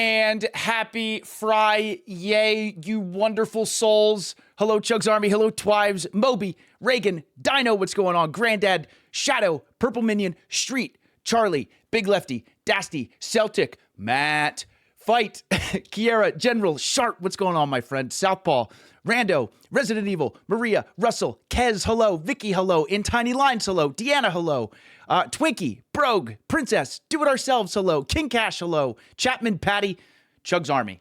And happy Fry, yay, you wonderful souls. Hello, Chugs Army. Hello, Twives, Moby, Reagan, Dino, what's going on? Granddad, Shadow, Purple Minion, Street, Charlie, Big Lefty, Dasty, Celtic, Matt, Fight, Kiera, General, Sharp, what's going on, my friend? Southpaw, Rando, Resident Evil, Maria, Russell, Kez, hello, Vicky, hello, In Tiny Lines, hello, Deanna, hello, Twinkie, Brogue, Princess, Do It Ourselves, hello, King Cash, hello, Chapman, Patty, Chugs Army,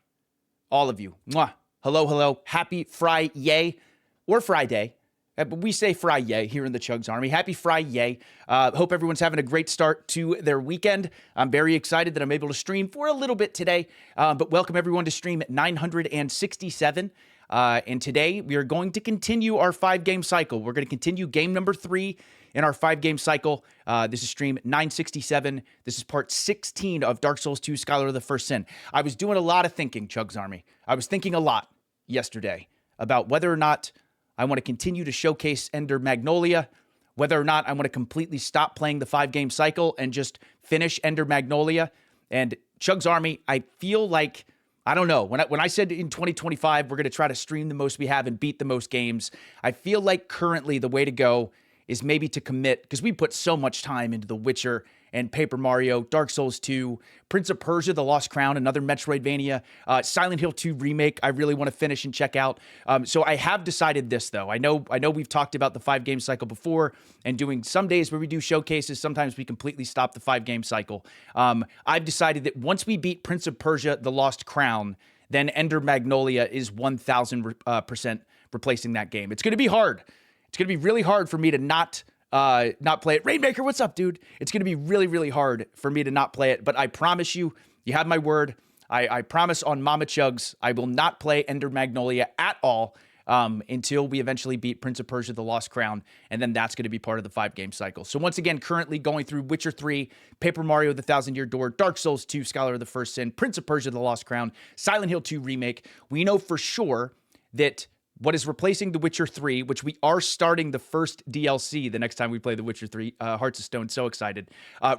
all of you, mwah, hello, hello, happy Friday, or Friday, but we say Friday here in the Chugs Army. Happy Friday. Hope everyone's having a great start to their weekend. I'm very excited that I'm able to stream for a little bit today, but welcome everyone to stream 967. And today we are going to continue our 5-game cycle. We're going to continue game number 3 in our 5-game cycle. This is stream 967. This is part 16 of Dark Souls 2 Scholar of the First Sin. I was doing a lot of thinking, Chugs Army. I was thinking a lot yesterday about whether or not I want to continue to showcase Ender Magnolia, whether or not I want to completely stop playing the 5-game cycle and just finish Ender Magnolia. And Chugs Army, I feel like, I don't know, when I said in 2025, we're going to try to stream the most we have and beat the most games, I feel like currently the way to go is maybe to commit, because we put so much time into The Witcher and Paper Mario, Dark Souls 2, Prince of Persia, The Lost Crown, another Metroidvania, Silent Hill 2 remake I really want to finish and check out. So I have decided this, though. I know we've talked about the 5-game cycle before and doing some days where we do showcases. Sometimes we completely stop the 5-game cycle. I've decided that once we beat Prince of Persia, The Lost Crown, then Ender Magnolia is 1,000% replacing that game. It's going to be hard. It's going to be really hard for me to not play it. Rainmaker, what's up, dude? It's going to be really, really hard for me to not play it, but I promise you, you have my word. I promise on Mama Chugs, I will not play Ender Magnolia at all until we eventually beat Prince of Persia, The Lost Crown, and then that's going to be part of the 5-game cycle. So once again, currently going through Witcher 3, Paper Mario, The Thousand Year Door, Dark Souls 2, Scholar of the First Sin, Prince of Persia, The Lost Crown, Silent Hill 2 Remake. We know for sure that what is replacing The Witcher 3, which we are starting the first DLC the next time we play The Witcher 3, Hearts of Stone, so excited.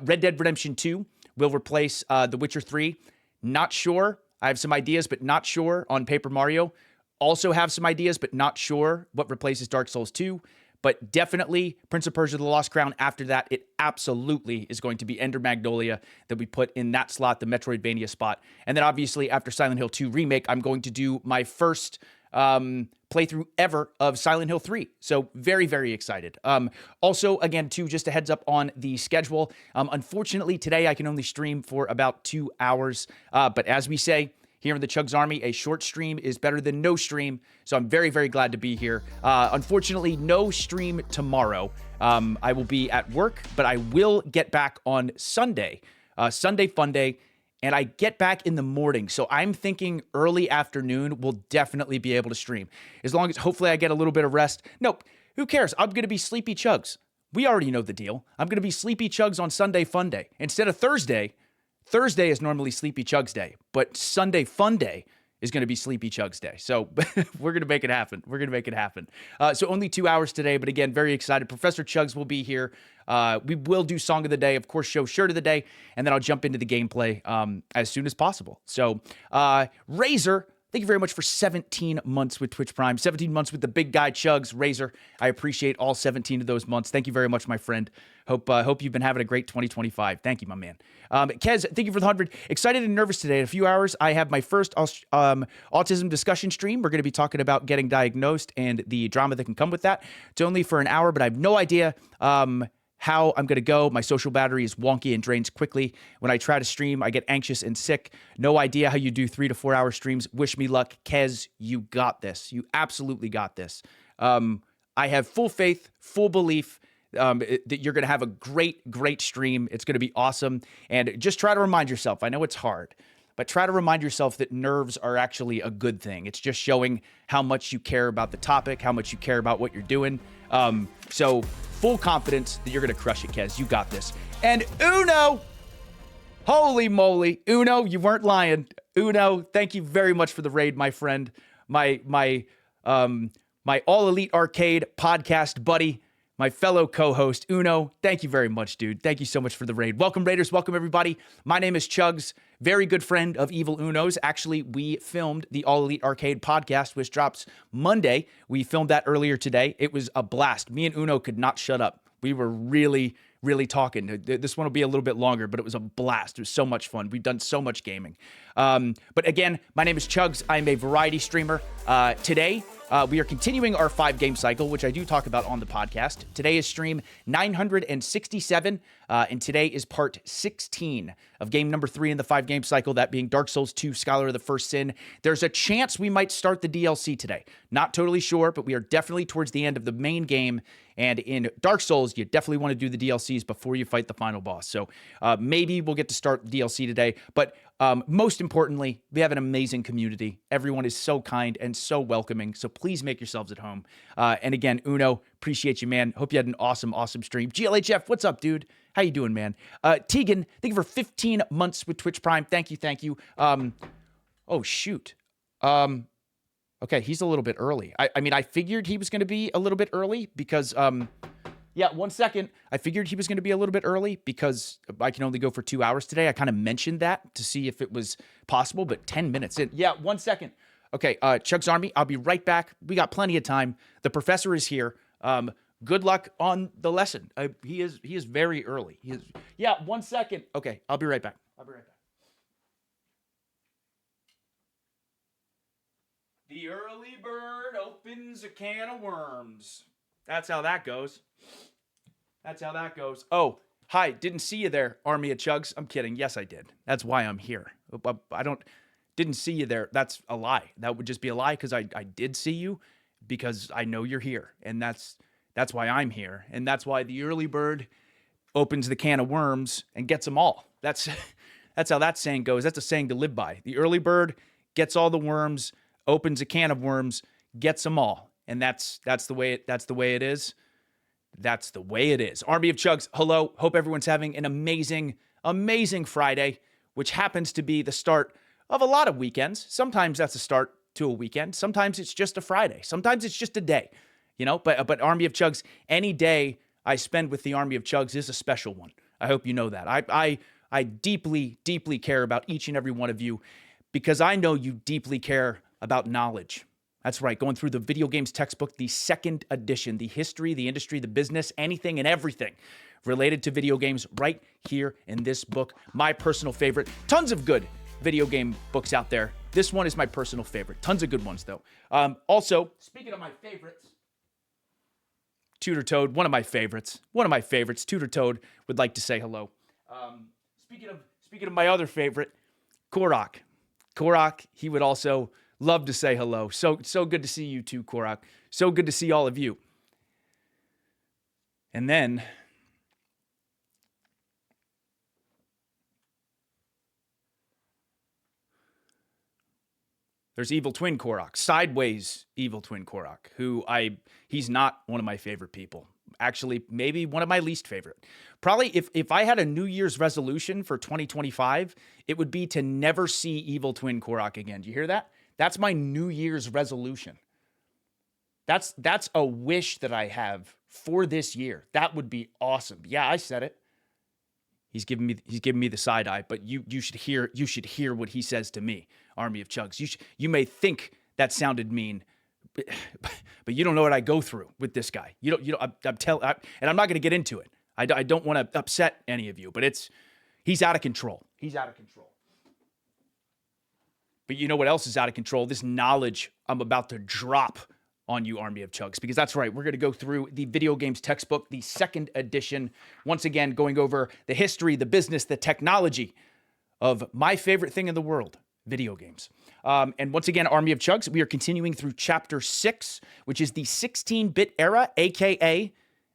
Red Dead Redemption 2 will replace The Witcher 3. Not sure. I have some ideas, but not sure on Paper Mario. Also have some ideas, but not sure what replaces Dark Souls 2. But definitely Prince of Persia, The Lost Crown. After that, it absolutely is going to be Ender Magnolia that we put in that slot, the Metroidvania spot. And then obviously after Silent Hill 2 Remake, I'm going to do my first playthrough ever of Silent Hill 3. So very, very excited. Also, again, too, just a heads up on the schedule. Unfortunately, today I can only stream for about 2 hours. But as we say here in the Chugs Army, a short stream is better than no stream. So I'm very, very glad to be here. Unfortunately, no stream tomorrow. I will be at work, but I will get back on Sunday. Sunday Fun Day. And I get back in the morning. So I'm thinking early afternoon we'll definitely be able to stream. As long as hopefully I get a little bit of rest. Nope. Who cares? I'm going to be Sleepy Chugs. We already know the deal. I'm going to be Sleepy Chugs on Sunday Fun Day. Instead of Thursday. Thursday is normally Sleepy Chugs Day. But Sunday Fun Day is going to be Sleepy Chugs Day. So we're going to make it happen. We're going to make it happen. So only 2 hours today, but again, very excited. Professor Chugs will be here. We will do Song of the Day, of course, show Shirt of the Day, and then I'll jump into the gameplay as soon as possible. So Razor, thank you very much for 17 months with Twitch Prime, 17 months with the big guy Chugs, Razor. I appreciate all 17 of those months. Thank you very much, my friend. Hope you've been having a great 2025. Thank you, my man. Kez, thank you for the 100. Excited and nervous today. In a few hours, I have my first autism discussion stream. We're going to be talking about getting diagnosed and the drama that can come with that. It's only for an hour, but I have no idea how I'm going to go. My social battery is wonky and drains quickly. When I try to stream, I get anxious and sick. No idea how you do 3 to 4 hour streams. Wish me luck. Kez, you got this. You absolutely got this. I have full faith, full belief that you're going to have a great stream. It's going to be awesome. And just try to remind yourself, I know it's hard, but try to remind yourself that nerves are actually a good thing. It's just showing how much you care about the topic, how much you care about what you're doing. So full confidence that you're going to crush it, Kez. You got this. And Uno, holy moly, Uno, you weren't lying. Uno, thank you very much for the raid, my friend. My All Elite Arcade podcast buddy, my fellow co-host, Uno, thank you very much, dude. Thank you so much for the raid. Welcome, Raiders. Welcome, everybody. My name is Chugs, very good friend of Evil Uno's. Actually, we filmed the All Elite Arcade podcast, which drops Monday. We filmed that earlier today. It was a blast. Me and Uno could not shut up. We were really talking. This one will be a little bit longer, but it was a blast. It was so much fun. We've done so much gaming. But again, my name is Chugs. I'm a variety streamer. Today, we are continuing our 5-game cycle, which I do talk about on the podcast. Today is stream 967, and today is part 16 of game number 3 in the 5-game cycle, that being Dark Souls 2, Scholar of the First Sin. There's a chance we might start the DLC today. Not totally sure, but we are definitely towards the end of the main game, and in Dark Souls, you definitely want to do the DLCs before you fight the final boss. So maybe we'll get to start the DLC today, but most importantly, we have an amazing community. Everyone is so kind and so welcoming, so please make yourselves at home. And again, Uno, appreciate you, man. Hope you had an awesome stream. GLHF, what's up, dude? How you doing, man? Tegan, thank you for 15 months with Twitch Prime. Thank you. Oh, shoot. Okay, he's a little bit early. I mean, I figured he was going to be a little bit early because... Yeah, 1 second. I figured he was going to be a little bit early because I can only go for 2 hours today. I kind of mentioned that to see if it was possible, but 10 minutes in. Yeah, 1 second. Okay, Chuck's Army, I'll be right back. We got plenty of time. The professor is here. Good luck on the lesson. He is very early. Yeah, 1 second. Okay, I'll be right back. The early bird opens a can of worms. That's how that goes. Oh, hi. Didn't see you there, Army of Chugs. I'm kidding. Yes, I did. That's why I'm here. Didn't see you there. That's a lie. That would just be a lie because I did see you because I know you're here. And that's why I'm here. And that's why the early bird opens the can of worms and gets them all. That's how that saying goes. That's a saying to live by. The early bird gets all the worms, opens a can of worms, gets them all. And that's the way it is. That's the way it is. Army of Chugs, hello. Hope everyone's having an amazing Friday, which happens to be the start of a lot of weekends. Sometimes that's a start to a weekend. Sometimes it's just a Friday. Sometimes it's just a day, but Army of Chugs, any day I spend with the Army of Chugs is a special one. I hope you know that. I deeply care about each and every one of you because I know you deeply care about knowledge. That's right, going through the video games textbook, the 2nd edition, the history, the industry, the business, anything and everything related to video games right here in this book. My personal favorite. Tons of good video game books out there. This one is my personal favorite. Tons of good ones, though. Also, speaking of my favorites, Tutor Toad, one of my favorites. Tutor Toad would like to say hello. Speaking of my other favorite, Korok. He would also... love to say hello. So good to see you too, Korok. So good to see all of you. And then there's Evil Twin Korok, sideways Evil Twin Korok, he's not one of my favorite people. Actually, maybe one of my least favorite. Probably if I had a New Year's resolution for 2025, it would be to never see Evil Twin Korok again. Do you hear that? That's my New Year's resolution. That's a wish that I have for this year. That would be awesome. Yeah, I said it. He's giving me the side eye, but you should hear what he says to me, Army of Chugs. You may think that sounded mean, but you don't know what I go through with this guy. And I'm not going to get into it. I don't want to upset any of you, but he's out of control. But you know what else is out of control? This knowledge I'm about to drop on you, Army of Chugs, because that's right. We're going to go through the video games textbook, the 2nd edition. Once again, going over the history, the business, the technology of my favorite thing in the world, video games. And once again, Army of Chugs, we are continuing through chapter 6, which is the 16-bit era, aka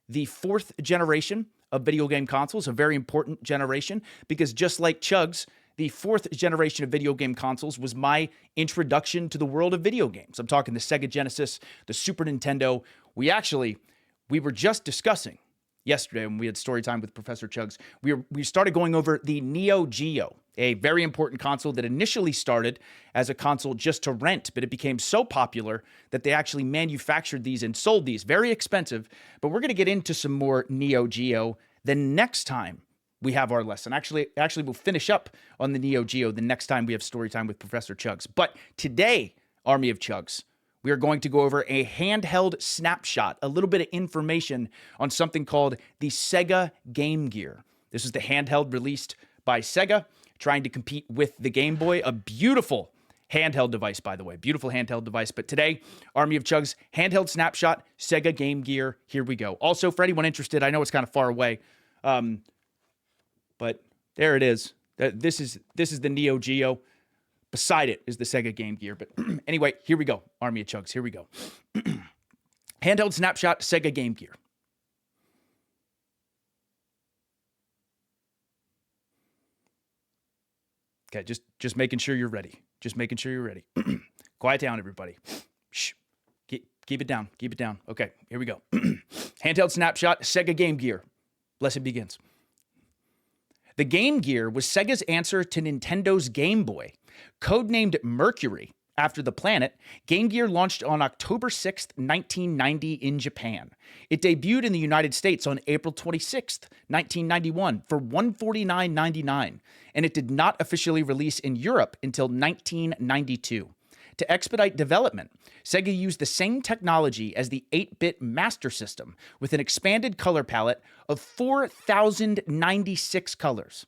the 4th generation of video game consoles, a very important generation, because just like Chugs, the fourth generation of video game consoles was my introduction to the world of video games. I'm talking the Sega Genesis, the Super Nintendo. We were just discussing yesterday when we had story time with Professor Chugs. We started going over the Neo Geo, a very important console that initially started as a console just to rent, but it became so popular that they actually manufactured these and sold these. Very expensive, but we're going to get into some more Neo Geo the next time we have our lesson. Actually, we'll finish up on the Neo Geo the next time we have story time with Professor Chugs. But today, Army of Chugs, we are going to go over a handheld snapshot, a little bit of information on something called the Sega Game Gear. This is the handheld released by Sega, trying to compete with the Game Boy, a beautiful handheld device, by the way, beautiful handheld device. But today, Army of Chugs, handheld snapshot, Sega Game Gear, here we go. Also, for anyone interested, I know it's kind of far away, but there it is. This is the Neo Geo. Beside it is the Sega Game Gear. But anyway, here we go. Army of Chugs, here we go. Handheld snapshot, Sega Game Gear. Okay, just making sure you're ready. Just making sure you're ready. Quiet down, everybody. Shh. Keep it down. Keep it down. Okay, here we go. Handheld snapshot, Sega Game Gear. Lesson begins. The Game Gear was Sega's answer to Nintendo's Game Boy. Codenamed Mercury after the planet, Game Gear launched on October 6th, 1990 in Japan. It debuted in the United States on April 26th, 1991 for $149.99, and it did not officially release in Europe until 1992. To expedite development, Sega used the same technology as the 8-bit Master System with an expanded color palette of 4,096 colors.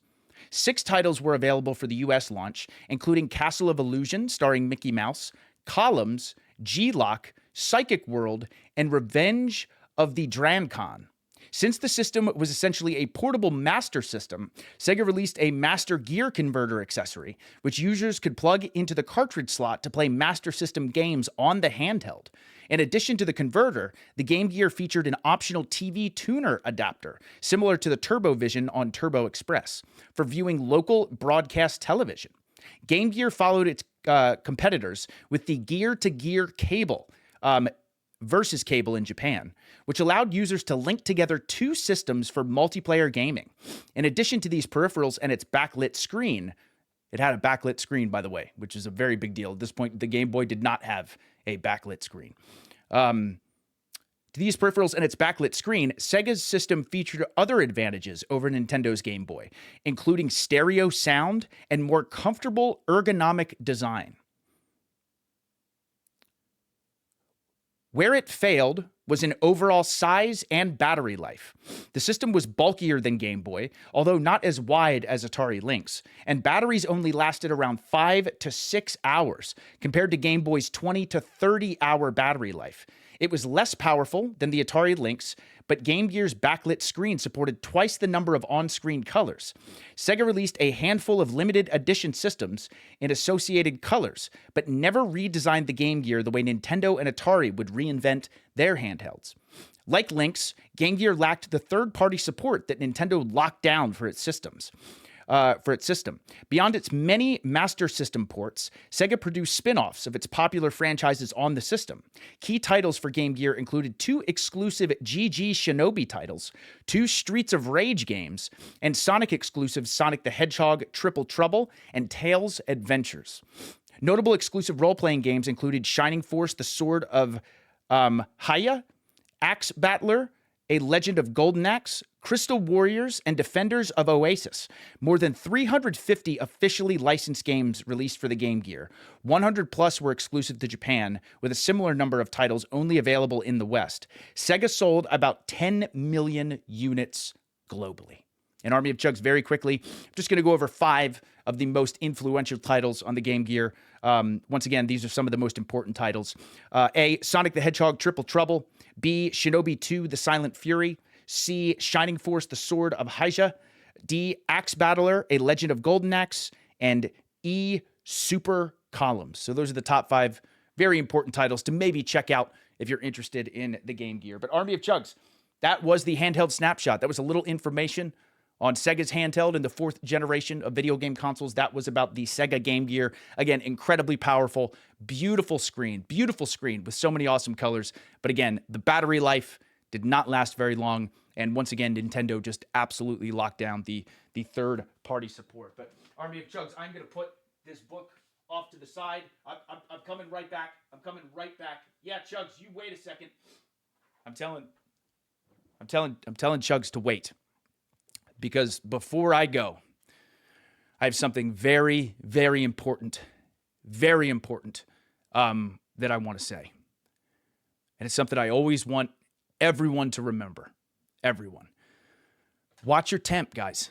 6 titles were available for the US launch, including Castle of Illusion starring Mickey Mouse, Columns, G-Lock, Psychic World, and Revenge of the Drancon. Since the system was essentially a portable Master System, Sega released a Master Gear Converter accessory, which users could plug into the cartridge slot to play Master System games on the handheld. In addition to the converter, the Game Gear featured an optional TV tuner adapter, similar to the TurboVision on Turbo Express, for viewing local broadcast television. Game Gear followed its competitors with the gear-to-gear cable, versus cable in Japan, which allowed users to link together 2 systems for multiplayer gaming. In addition to these peripherals and its backlit screen, it had a backlit screen, by the way, which is a very big deal. At this point, the Game Boy did not have a backlit screen. To these peripherals and its backlit screen, Sega's system featured other advantages over Nintendo's Game Boy, including stereo sound and more comfortable ergonomic design. Where it failed was in overall size and battery life. The system was bulkier than Game Boy, although not as wide as Atari Lynx, and batteries only lasted around 5 to 6 hours, compared to Game Boy's 20 to 30-hour battery life. It was less powerful than the Atari Lynx, but Game Gear's backlit screen supported twice the number of on-screen colors. Sega released a handful of limited edition systems in associated colors, but never redesigned the Game Gear the way Nintendo and Atari would reinvent their handhelds. Like Lynx, Game Gear lacked the third-party support that Nintendo locked down for its system. Beyond its many Master System ports, Sega produced spin-offs of its popular franchises on the system. Key titles for Game Gear included 2 exclusive GG Shinobi titles, 2 Streets of Rage games, and Sonic exclusives Sonic the Hedgehog Triple Trouble and Tails Adventures. Notable exclusive role-playing games included Shining Force: The Sword of Haya, Axe Battler, A Legend of Golden Axe, Crystal Warriors, and Defenders of Oasis. More than 350 officially licensed games released for the Game Gear. 100 plus were exclusive to Japan, with a similar number of titles only available in the West. Sega sold about 10 million units globally. And Army of Chugs, very quickly, I'm just going to go over 5 of the most influential titles on the Game Gear. Once again, these are some of the most important titles. A, Sonic the Hedgehog Triple Trouble. B, Shinobi 2, The Silent Fury. C, Shining Force: The Sword of Hyja. D, Axe Battler: A Legend of Golden Axe. And E, Super Columns. So those are the top 5 very important titles to maybe check out if you're interested in the Game Gear. But Army of Chugs, that was the handheld snapshot. That was a little information on Sega's handheld in the 4th generation of video game consoles. That was about the Sega Game Gear. Again, incredibly powerful, beautiful screen with so many awesome colors. But again, the battery life did not last very long. And once again, Nintendo just absolutely locked down the third-party support. But Army of Chugs, I'm going to put this book off to the side. I'm coming right back. Yeah, Chugs, you wait a second. I'm telling Chugs to wait. Because before I go, I have something very, very important that I want to say. And it's something I always want everyone to remember. Everyone. Watch your temp, guys.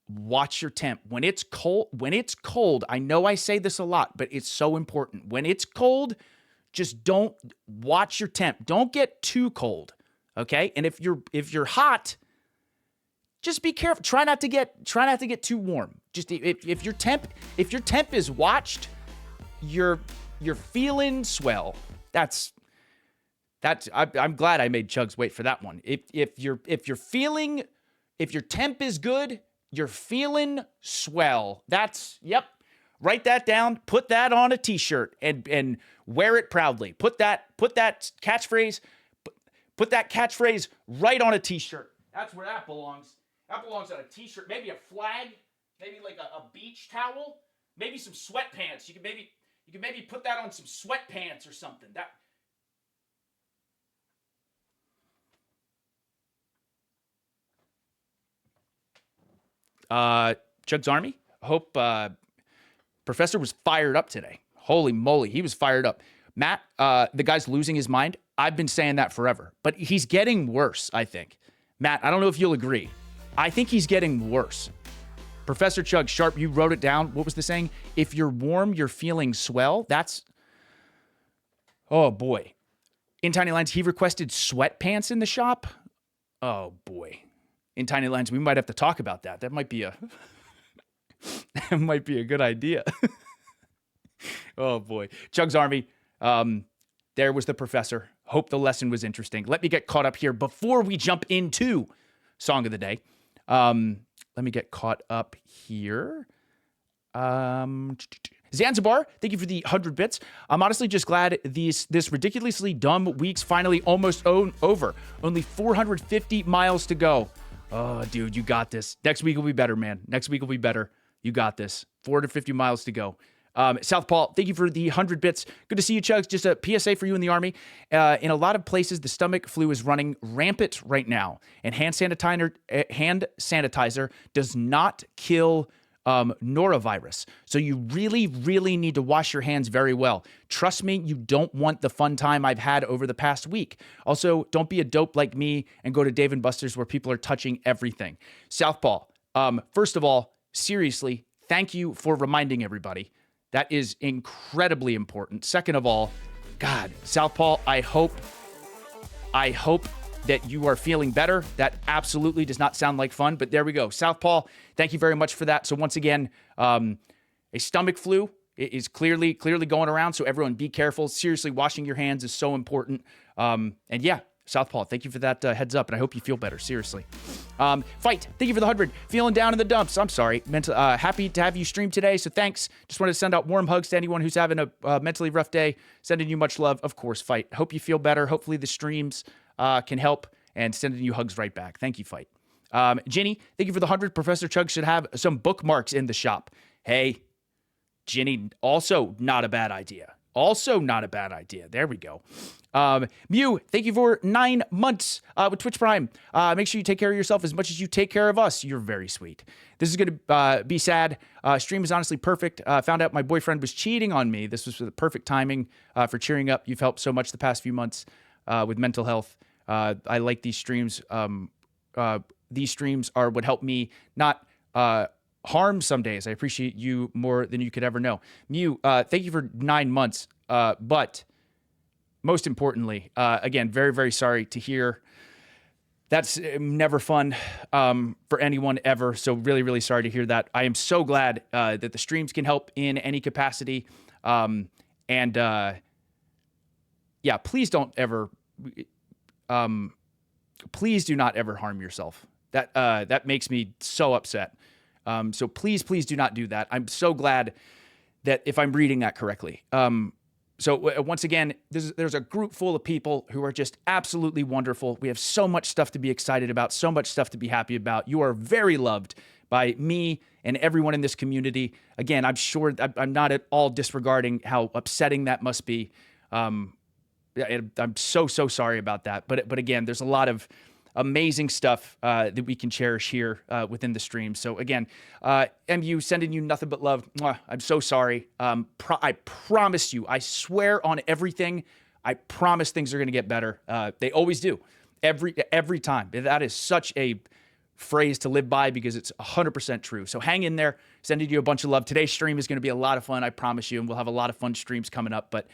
Watch your temp. When it's cold, I know I say this a lot, but it's so important. When it's cold, just don't watch your temp. Don't get too cold. Okay? And if you're hot, just be careful. Try not to get too warm. Just if your temp is watched, you're feeling swell. I'm glad I made Chugs wait for that one. If your temp is good, you're feeling swell. Yep. Write that down. Put that on a t-shirt and wear it proudly. Put that catchphrase right on a t-shirt. That's where that belongs. That belongs on a t-shirt, maybe a flag, maybe like a beach towel, maybe some sweatpants. You can maybe put that on some sweatpants or something. Chugs Army, hope Professor was fired up today. Holy moly, he was fired up. Matt, the guy's losing his mind. I've been saying that forever, but he's getting worse, I think. Matt, I don't know if you'll agree. I think he's getting worse. Professor Chug Sharp, you wrote it down. What was the saying? If you're warm, you're feeling swell. Oh boy. In Tiny Lines, he requested sweatpants in the shop. Oh boy. In Tiny Lines, we might have to talk about that. That might be a good idea. Oh boy. Chugs Army, there was the professor. Hope the lesson was interesting. Let me get caught up here before we jump into Song of the Day. Let me get caught up here. Zanzibar, thank you for the 100 bits. I'm honestly just glad this ridiculously dumb week's finally almost over. Only 450 miles to go. Oh, dude, you got this. Next week will be better, man. Next week will be better. You got this. 450 miles to go. Southpaw, thank you for the 100 bits. Good to see you, Chugs. Just a PSA for you in the Army. In a lot of places, the stomach flu is running rampant right now, and hand sanitizer does not kill norovirus. So you really, really need to wash your hands very well. Trust me, you don't want the fun time I've had over the past week. Also, don't be a dope like me and go to Dave & Buster's where people are touching everything. Southpaw, first of all, seriously, thank you for reminding everybody. That is incredibly important. Second of all, God, Southpaw, I hope that you are feeling better. That absolutely does not sound like fun, but there we go. Southpaw, thank you very much for that. So once again, a stomach flu is clearly going around, so everyone be careful. Seriously, washing your hands is so important. And yeah, Southpaw, thank you for that heads up, and I hope you feel better, seriously. Fight, thank you for the 100. Feeling down in the dumps. I'm sorry. Happy to have you stream today, so thanks. Just wanted to send out warm hugs to anyone who's having a mentally rough day. Sending you much love. Of course, Fight. Hope you feel better. Hopefully the streams can help, and sending you hugs right back. Thank you, Fight. Ginny, thank you for the 100. Professor Chug should have some bookmarks in the shop. Hey, Ginny, also not a bad idea. There we go. Mew, thank you for 9 months with Twitch Prime. Make sure you take care of yourself as much as you take care of us. You're very sweet. This is going to be sad. Stream is honestly perfect. Found out my boyfriend was cheating on me. This was the perfect timing for cheering up. You've helped so much the past few months with mental health. I like these streams. These streams are what help me not harm some days. I appreciate you more than you could ever know. Mew, thank you for 9 months. But most importantly, again, very, very sorry to hear. That's never fun for anyone ever. So really, really sorry to hear that. I am so glad that the streams can help in any capacity. Yeah, please don't ever, please do not ever harm yourself. That makes me so upset. So please do not do that. I'm so glad that if I'm reading that correctly. Once again, there's a group full of people who are just absolutely wonderful. We have so much stuff to be excited about, so much stuff to be happy about. You are very loved by me and everyone in this community. Again, I'm sure I'm not at all disregarding how upsetting that must be. I'm so sorry about that. But again, there's a lot of amazing stuff that we can cherish here within the stream. So again, MU, sending you nothing but love. Mwah, I'm so sorry. I promise you, I swear on everything, I promise things are going to get better. They always do. Every time. That is such a phrase to live by because it's 100% true. So hang in there. Sending you a bunch of love. Today's stream is going to be a lot of fun, I promise you, and we'll have a lot of fun streams coming up. But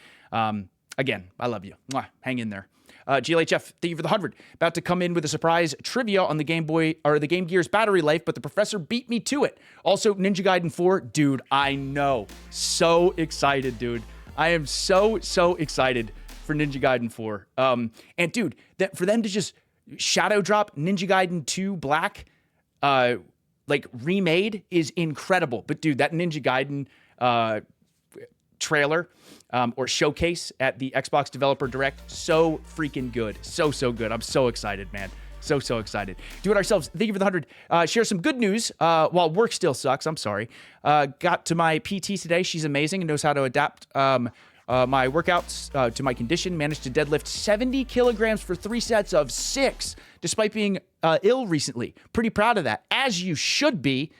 again, I love you. Mwah, hang in there. GLHF, thank you for the 100. About to come in with a surprise trivia on the Game Boy or the Game Gear's battery life, but the professor beat me to it. Also, Ninja Gaiden 4, dude, I know. So excited, dude. I am so excited for Ninja Gaiden 4. And dude, for them to just shadow drop Ninja Gaiden 2 Black, like remade is incredible. But dude, that Ninja Gaiden trailer or showcase at the Xbox Developer Direct, so freaking good. So good. I'm so excited, man. So excited. Do it ourselves. Thank you for the 100. Share some good news while work still sucks. I'm sorry. Got to my PT today. She's amazing and knows how to adapt my workouts to my condition. Managed to deadlift 70 kilograms for 3 sets of 6, despite being ill recently. Pretty proud of that, as you should be.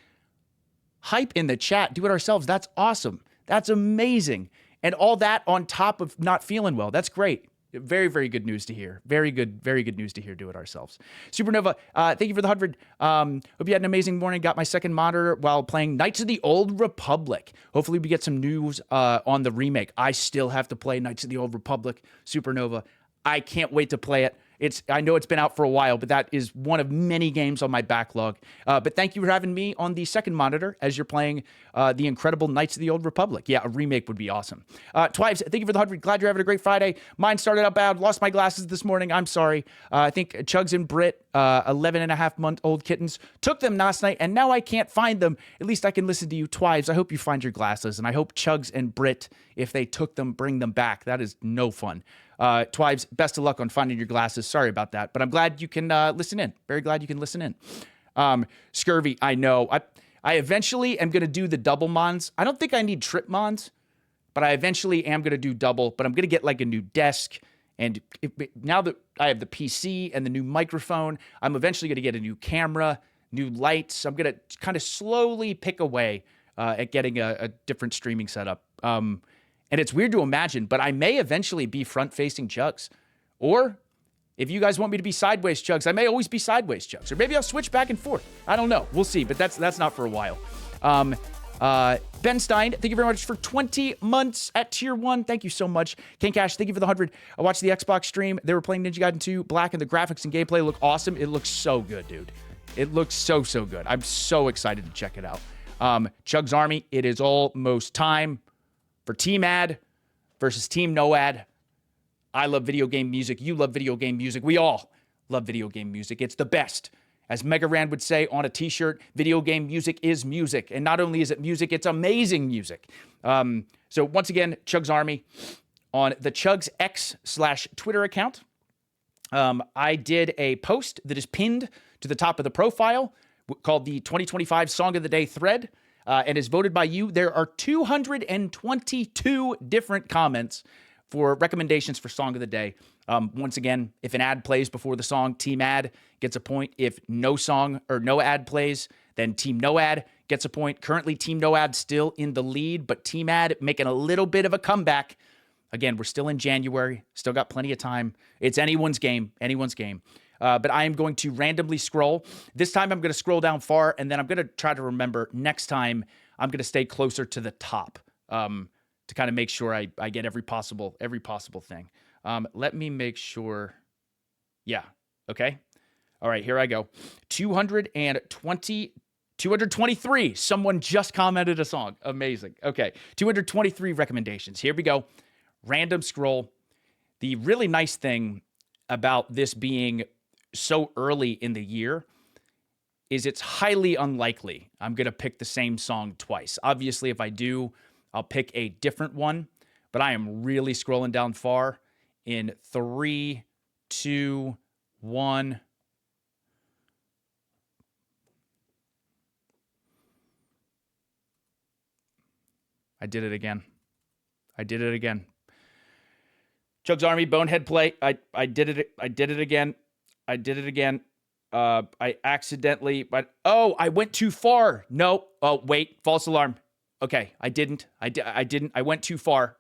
Hype in the chat. Do it ourselves. That's awesome. That's amazing. And all that on top of not feeling well. That's great. Very good news to hear. Very good news to hear. Do it ourselves. Supernova, thank you for the 100. Hope you had an amazing morning. Got my second monitor while playing Knights of the Old Republic. Hopefully we get some news on the remake. I still have to play Knights of the Old Republic. Supernova. I can't wait to play it. I know it's been out for a while, but that is one of many games on my backlog. But thank you for having me on the second monitor as you're playing the incredible Knights of the Old Republic. Yeah, a remake would be awesome. Twives, thank you for the 100. Glad you're having a great Friday. Mine started out bad. Lost my glasses this morning. I'm sorry. I think Chugs and Brit, 11-and-a-half-month-old kittens, took them last night, and now I can't find them. At least I can listen to you, Twives. I hope you find your glasses, and I hope Chugs and Brit, if they took them, bring them back. That is no fun. Twives, best of luck on finding your glasses. Sorry about that, but I'm glad you can listen in. Very glad you can listen in. Scurvy, I know. I eventually am going to do the double mons. I don't think I need trip mons, but I eventually am going to do double. But I'm going to get like a new desk. And now that I have the PC and the new microphone, I'm eventually going to get a new camera, new lights. I'm going to kind of slowly pick away at getting a different streaming setup. And it's weird to imagine, but I may eventually be front-facing Chugs. Or if you guys want me to be sideways Chugs, I may always be sideways Chugs. Or maybe I'll switch back and forth. I don't know. We'll see, but that's not for a while. Ben Stein, thank you very much for 20 months at Tier 1. Thank you so much. King Cash, thank you for the 100. I watched the Xbox stream. They were playing Ninja Gaiden 2 Black, and the graphics and gameplay look awesome. It looks so good, dude. It looks so good. I'm so excited to check it out. Chugs Army, it is almost time for Team Ad versus Team No Ad. I love video game music. You love video game music. We all love video game music. It's the best. As Mega Ran would say on a t-shirt, video game music is music. And not only is it music, it's amazing music. So once again, Chugs Army on the Chugs X/Twitter account. I did a post that is pinned to the top of the profile called the 2025 Song of the Day thread. And is voted by you. There are 222 different comments for recommendations for Song of the Day. Once again, if an ad plays before the song, Team Ad gets a point. If no song or no ad plays, then Team No Ad gets a point. Currently, Team No Ad still in the lead, but Team Ad making a little bit of a comeback. Again, we're still in January. Still got plenty of time. It's anyone's game. But I am going to randomly scroll. This time I'm going to scroll down far, and then I'm going to try to remember next time I'm going to stay closer to the top to kind of make sure I get every possible thing. Let me make sure. Yeah. Okay. All right, here I go. 223. Someone just commented a song. Amazing. Okay. 223 recommendations. Here we go. Random scroll. The really nice thing about this being so early in the year is it's highly unlikely I'm going to pick the same song twice. Obviously, if I do, I'll pick a different one, but I am really scrolling down far in 3, 2, 1. I did it again. Chugs Army, Bonehead Play. I did it again. I accidentally, but I went too far. No. Oh, wait, false alarm. Okay, I didn't. I went too far.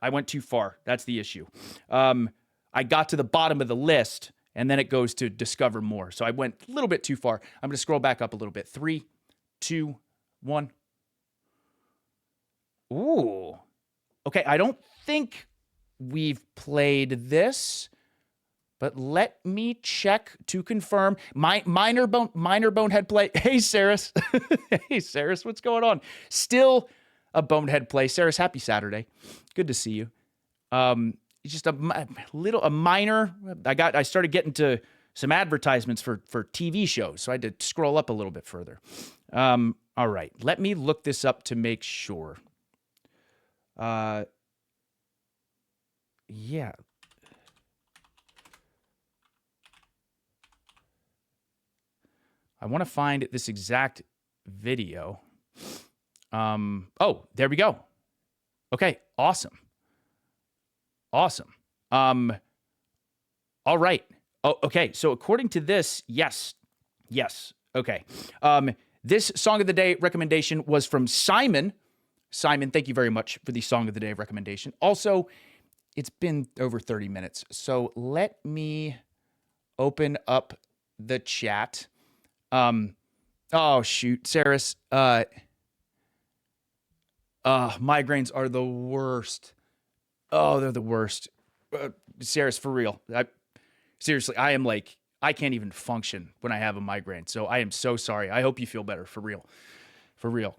That's the issue. I got to the bottom of the list, and then it goes to discover more. So I went a little bit too far. I'm going to scroll back up a little bit. 3, 2, 1. Ooh. Okay, I don't think we've played this, but let me check to confirm. Minor Bonehead Play. Hey, Saris. Hey, Saris, what's going on? Still a Bonehead Play. Saris, happy Saturday. Good to see you. It's just a minor. I started getting to some advertisements for TV shows, so I had to scroll up a little bit further. All right, let me look this up to make sure. Yeah. I want to find this exact video. Oh, there we go. Okay, awesome. All right. Oh, okay. So according to this, yes. Okay. This Song of the Day recommendation was from Simon. Simon, thank you very much for the Song of the Day recommendation. Also, it's been over 30 minutes, so let me open up the chat. Oh, shoot, Saris. Migraines are the worst. Oh, they're the worst. Saris, for real. Seriously, I am like, I can't even function when I have a migraine, so I am so sorry. I hope you feel better, for real. For real.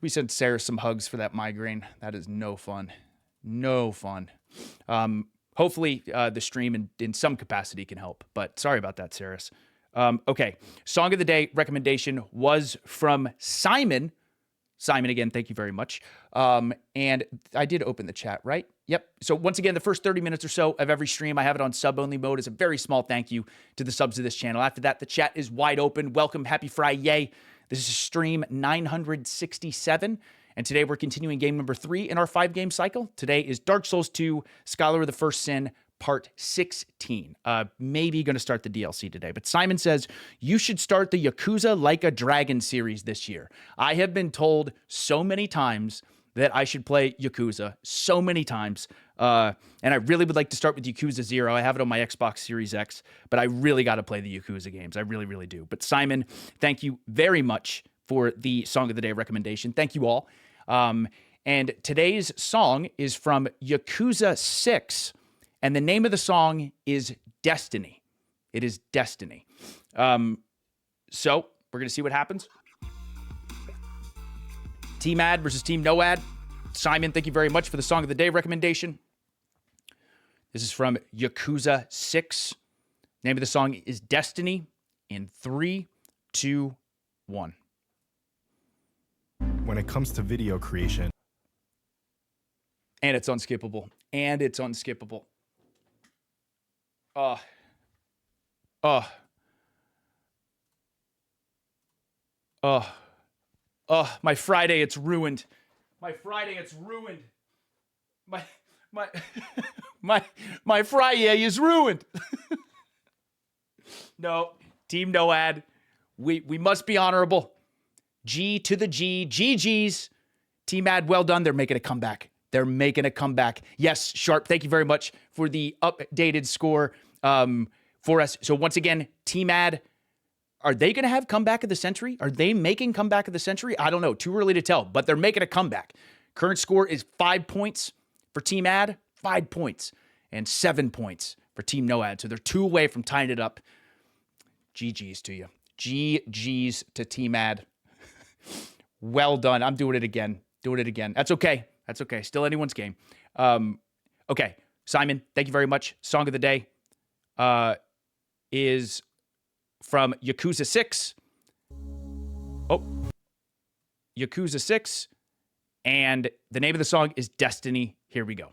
We sent Sarah some hugs for that migraine. That is no fun. No fun. Hopefully the stream in some capacity can help, but sorry about that, Saris. Okay. Song of the Day recommendation was from Simon. Simon, again, thank you very much. And I did open the chat, right? Yep. So once again, the first 30 minutes or so of every stream, I have it on sub-only mode as a very small thank you to the subs of this channel. After that, the chat is wide open. Welcome. Happy Friday. This is stream 967, and today we're continuing game number 3 in our 5-game cycle. Today is Dark Souls 2, Scholar of the First Sin, Part 16. Maybe going to start the DLC today, but Simon says, you should start the Yakuza Like a Dragon series this year. I have been told so many times that I should play Yakuza, so many times, and I really would like to start with Yakuza 0. I have it on my Xbox Series X, but I really got to play the Yakuza games. I really, really do. But Simon, thank you very much for the Song of the Day recommendation. Thank you all. And today's song is from Yakuza 6, and the name of the song is Destiny. It is Destiny. So we're going to see what happens. Team Ad versus Team No Ad. Simon, thank you very much for the Song of the Day recommendation. This is from Yakuza 6. Name of the song is Destiny. In 3, 2, 1. When it comes to video creation. And it's unskippable. My Friday, it's ruined. My Friday is ruined. No, Team No Ad. We must be honorable. G to the G. GG's. Team Ad, well done. They're making a comeback. Yes, Sharp, thank you very much for the updated score for us. So once again, Team Ad, are they going to have comeback of the century? Are they making comeback of the century? I don't know. Too early to tell, but they're making a comeback. Current score is 5 points for Team Ad, 5 points, and 7 points for Team No Ad. So they're 2 away from tying it up. GG's to you. GG's to Team Ad. Well done. I'm doing it again. That's okay. Still anyone's game. Okay. Simon, thank you very much. Song of the Day is from Yakuza 6. Oh, Yakuza 6. And the name of the song is Destiny. Here we go.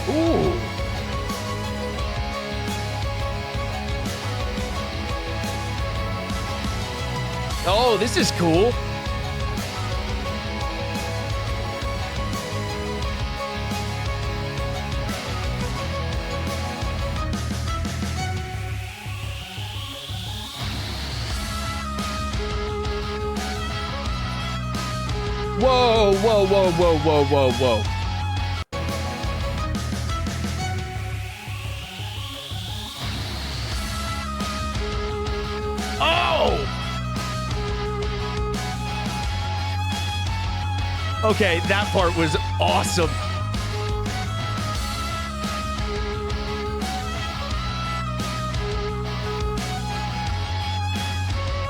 Ooh. Oh, this is cool. Whoa, whoa, whoa, whoa, whoa, whoa, whoa. Oh! Okay, that part was awesome.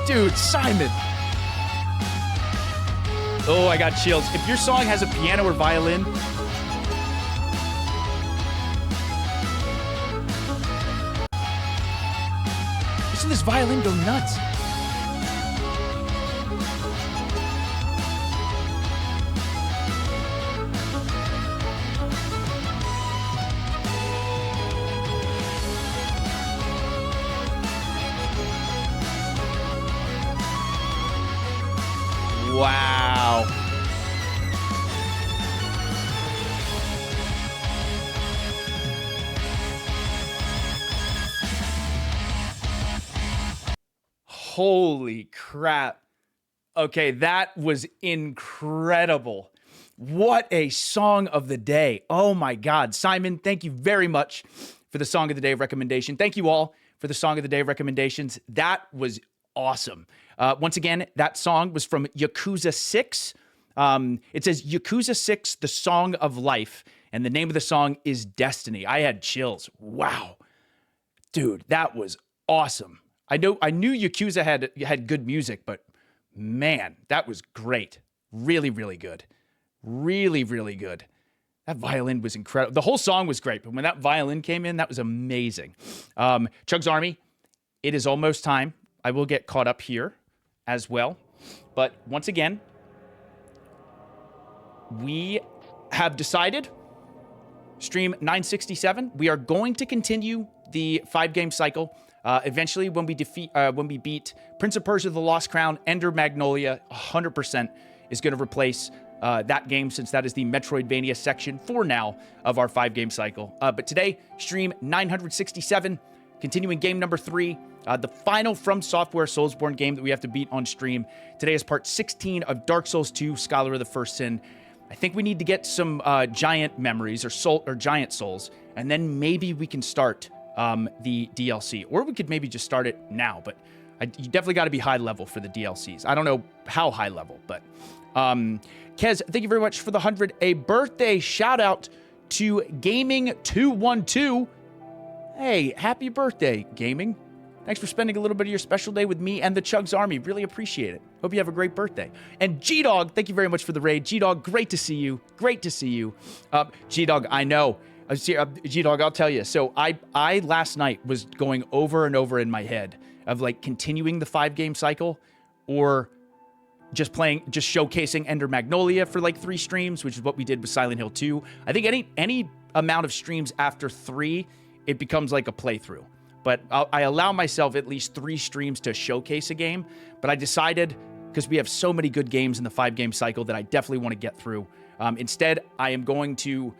Dude, Simon. Oh, I got chills. If your song has a piano or violin, listen to this violin go nuts. Wow. Holy crap. Okay, that was incredible. What a song of the day. Oh my God. Simon, thank you very much for the Song of the Day recommendation. Thank you all for the Song of the Day recommendations. That was awesome. Once again, that song was from Yakuza 6. It says Yakuza 6, The Song of Life, and the name of the song is Destiny. I had chills. Wow. Dude, that was awesome. I knew Yakuza had good music, but man, that was great. Really, really good. Really, really good. That violin was incredible. The whole song was great, but when that violin came in, that was amazing. CHUGS Army, it is almost time. I will get caught up here as well. But once again, we have decided, stream 967, we are going to continue the 5-game cycle. Eventually, when we beat Prince of Persia: The Lost Crown, Ender Magnolia, 100% is going to replace that game, since that is the Metroidvania section for now of our 5-game cycle. But today, stream 967, continuing game number 3, the final From Software Soulsborne game that we have to beat on stream. Today is part 16 of Dark Souls 2: Scholar of the First Sin. I think we need to get some giant memories or giant souls, and then maybe we can start the DLC, or we could maybe just start it now. But you definitely got to be high level for the DLCs. I don't know how high level, but Kez, thank you very much for the 100. A birthday shout out to Gaming212. Hey, happy birthday, Gaming. Thanks for spending a little bit of your special day with me and the CHUGS Army. Really appreciate it. Hope you have a great birthday. And G-Dog, thank you very much for the raid. G-Dog, great to see you. Great to see you. G-Dog, I know. G-Dog, I'll tell you. So I last night was going over and over in my head of like continuing the 5-game cycle, or just showcasing Ender Magnolia for like 3 streams, which is what we did with Silent Hill 2. I think any amount of streams after 3, it becomes like a playthrough. But I allow myself at least 3 streams to showcase a game. But I decided, because we have so many good games in the 5-game cycle that I definitely want to get through. Instead, I am going to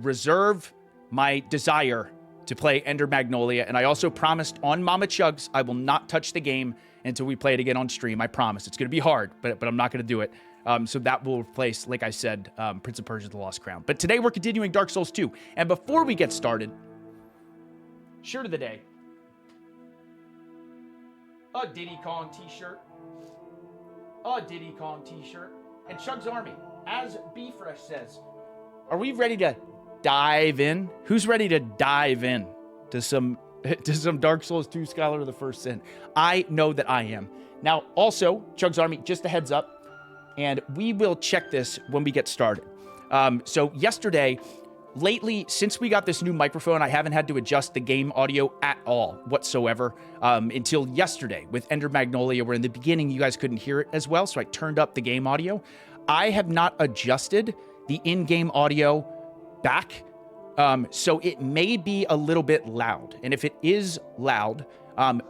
reserve my desire to play Ender Magnolia. And I also promised on Mama Chugs I will not touch the game until we play it again on stream. I promise. It's going to be hard, but I'm not going to do it. So that will replace, like I said, Prince of Persia: The Lost Crown. But today we're continuing Dark Souls 2. And before we get started, shirt of the day. A Diddy Kong t-shirt. A Diddy Kong t-shirt. And CHUGS Army, as B Fresh says, are we ready to dive in? Who's ready to dive in to some Dark Souls 2 Scholar of the First Sin? I know that I am. Now, also, CHUGS Army, just a heads up, and we will check this when we get started. So yesterday, lately, since we got this new microphone, I haven't had to adjust the game audio at all whatsoever until yesterday with Ender Magnolia, where in the beginning you guys couldn't hear it as well, so I turned up the game audio. I have not adjusted the in-game audio back, so it may be a little bit loud. And if it is loud,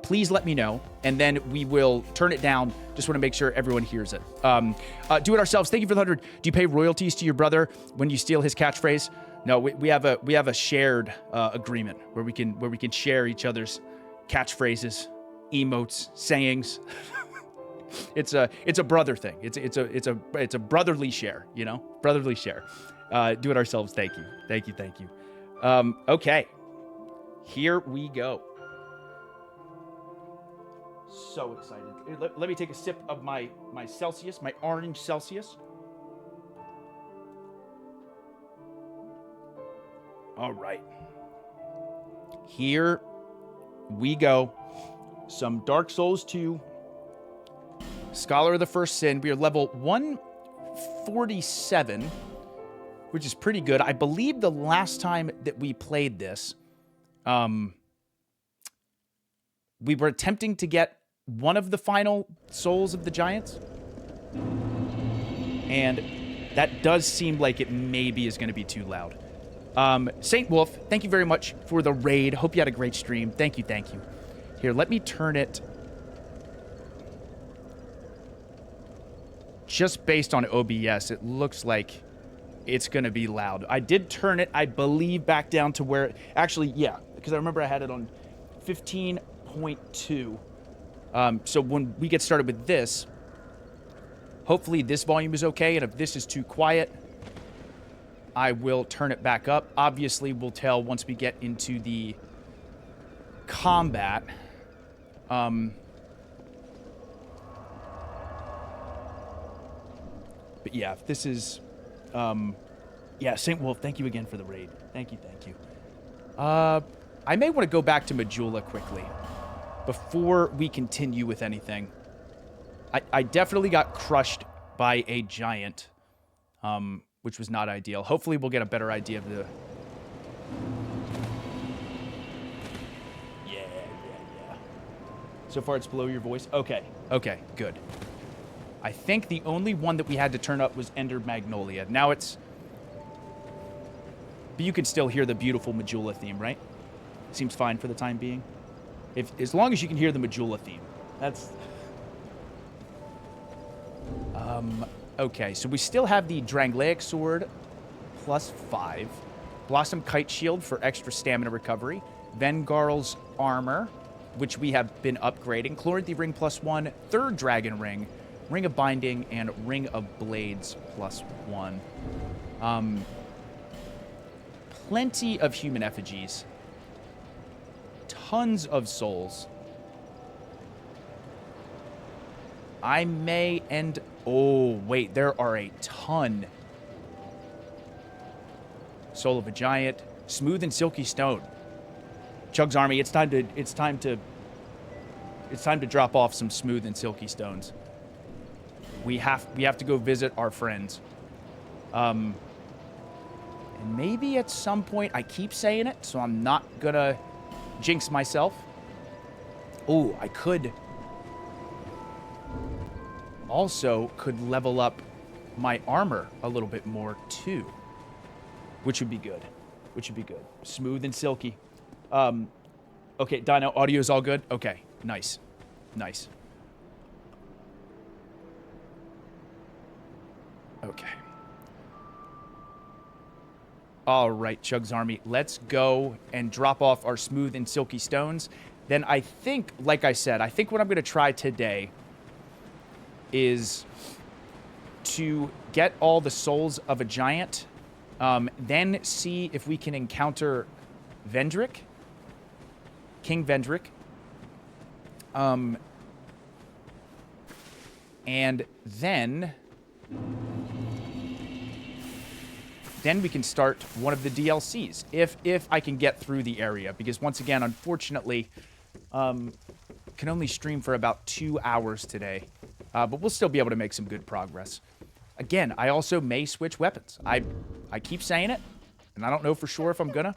please let me know, and then we will turn it down. Just want to make sure everyone hears it. Do it ourselves. Thank you for the 100. Do you pay royalties to your brother when you steal his catchphrase? No, we have a shared agreement where we can share each other's catchphrases, emotes, sayings. It's a brother thing. It's a brotherly share, you know, brotherly share. Do it ourselves. Thank you. Okay, here we go. So excited. Let me take a sip of my Celsius, my orange Celsius. All right. Here we go. Some Dark Souls 2. Scholar of the First Sin. We are level 147, which is pretty good. I believe the last time that we played this, we were attempting to get one of the final souls of the giants. And that does seem like it maybe is going to be too loud. Saint Wolf, thank you very much for the raid. Hope you had a great stream. Thank you. Here, let me turn it just based on OBS. It looks like it's going to be loud. I did turn it, I believe, back down to where... Actually, yeah, because I remember I had it on 15.2. So when we get started with this, hopefully this volume is okay, and if this is too quiet, I will turn it back up. Obviously, we'll tell once we get into the combat. But yeah, if this is... yeah, St. Wolf, thank you again for the raid. Thank you. I may want to go back to Majula quickly before we continue with anything. I definitely got crushed by a giant, which was not ideal. Hopefully we'll get a better idea of the... Yeah. So far it's below your voice? Okay, good. I think the only one that we had to turn up was Ender Magnolia. Now it's... But you can still hear the beautiful Majula theme, right? Seems fine for the time being. As long as you can hear the Majula theme. That's... Okay, so we still have the Drangleic Sword, +5. Blossom Kite Shield for extra stamina recovery. Vengarl's Armor, which we have been upgrading. Chloranthy Ring +1. Third Dragon Ring. Ring of Binding, and Ring of Blades +1. Plenty of human effigies. Tons of souls. I may end... Oh, wait, there are a ton. Soul of a Giant. Smooth and Silky Stone. CHUGS Army, it's time to drop off some Smooth and Silky Stones. We have to go visit our friends. And maybe at some point, I keep saying it, so I'm not gonna jinx myself. Oh, I could level up my armor a little bit more too, which would be good. Smooth and silky. Okay, Dino, audio is all good? Okay, nice. Okay. All right, CHUGS Army, let's go and drop off our smooth and silky stones. Then I think, like I said, I think what I'm going to try today is to get all the souls of a giant, then see if we can encounter Vendrick, King Vendrick, and then we can start one of the DLCs, if I can get through the area, because once again, unfortunately, can only stream for about 2 hours today, but we'll still be able to make some good progress. Again, I also may switch weapons. I keep saying it, and I don't know for sure if I'm gonna.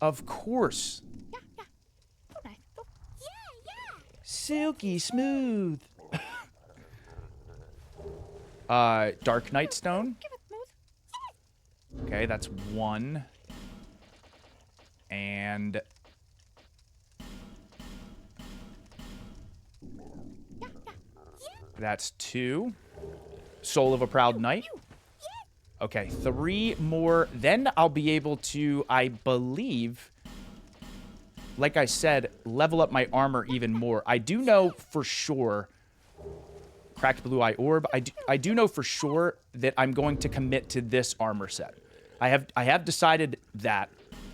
Of course. Silky smooth. Dark Night Stone. Okay, that's 1. And that's 2. Soul of a Proud Knight. Okay, 3 more. Then I'll be able to, I believe, like I said, level up my armor even more. I do know for sure, Cracked Blue Eye Orb, I do know for sure that I'm going to commit to this armor set. I have decided that.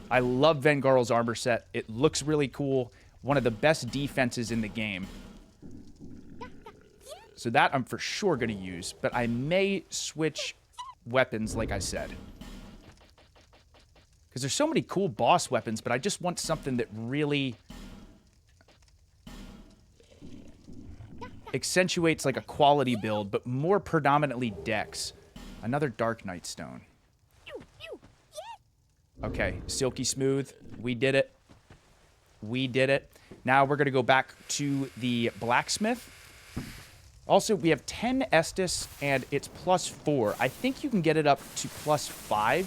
I love Vengarl's armor set. It looks really cool. One of the best defenses in the game. So that I'm for sure going to use. But I may switch weapons, like I said. Because there's so many cool boss weapons, but I just want something that really accentuates like a quality build, but more predominantly dex. Another Dark Night Stone. Okay, Silky Smooth. We did it. We did it. Now we're going to go back to the blacksmith. Also, we have 10 Estus, and it's +4. I think you can get it up to +5.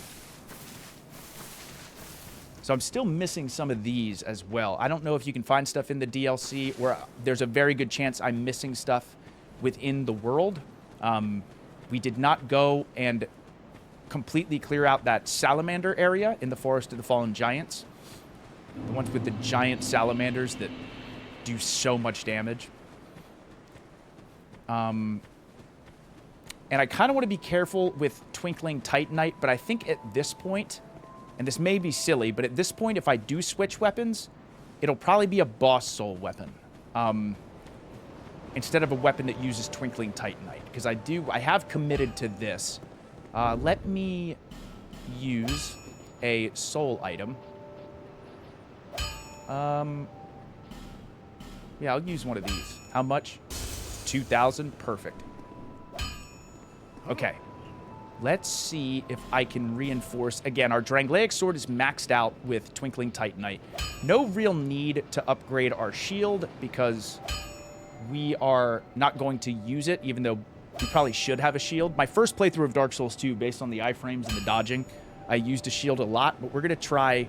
So I'm still missing some of these as well. I don't know if you can find stuff in the DLC, or there's a very good chance I'm missing stuff within the world. We did not go and completely clear out that salamander area in the Forest of the Fallen Giants. The ones with the giant salamanders that do so much damage. And I kind of want to be careful with Twinkling Titanite, but I think at this point, and this may be silly, but at this point, if I do switch weapons, it'll probably be a boss soul weapon. Instead of a weapon that uses Twinkling Titanite. Because I have committed to this. Let me use a soul item. Yeah, I'll use one of these. How much? 2,000? Perfect. Okay. Let's see if I can reinforce. Again, our Drangleic Sword is maxed out with Twinkling Titanite. No real need to upgrade our shield because we are not going to use it, even though we probably should have a shield. My first playthrough of Dark Souls 2, based on the iframes and the dodging, I used a shield a lot, but we're gonna try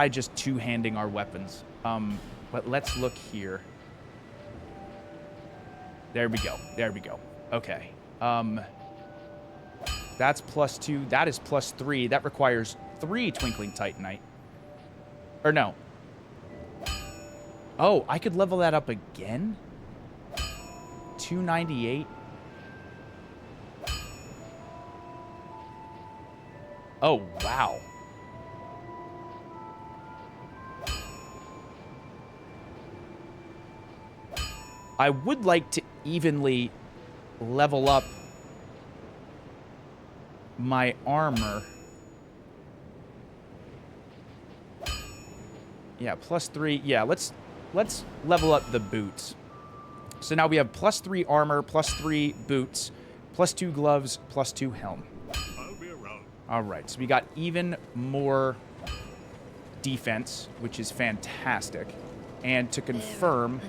just two-handing our weapons. But let's look here. There we go. There we go. Okay. That's +2. That is +3. That requires 3 Twinkling Titanite. Or no. Oh, I could level that up again? 298? Oh, wow. I would like to evenly level up my armor. Yeah, +3. Yeah, let's level up the boots. So now we have +3 armor, +3 boots, +2 gloves, +2 helm. I'll be around. All right, so we got even more defense, which is fantastic. And to confirm,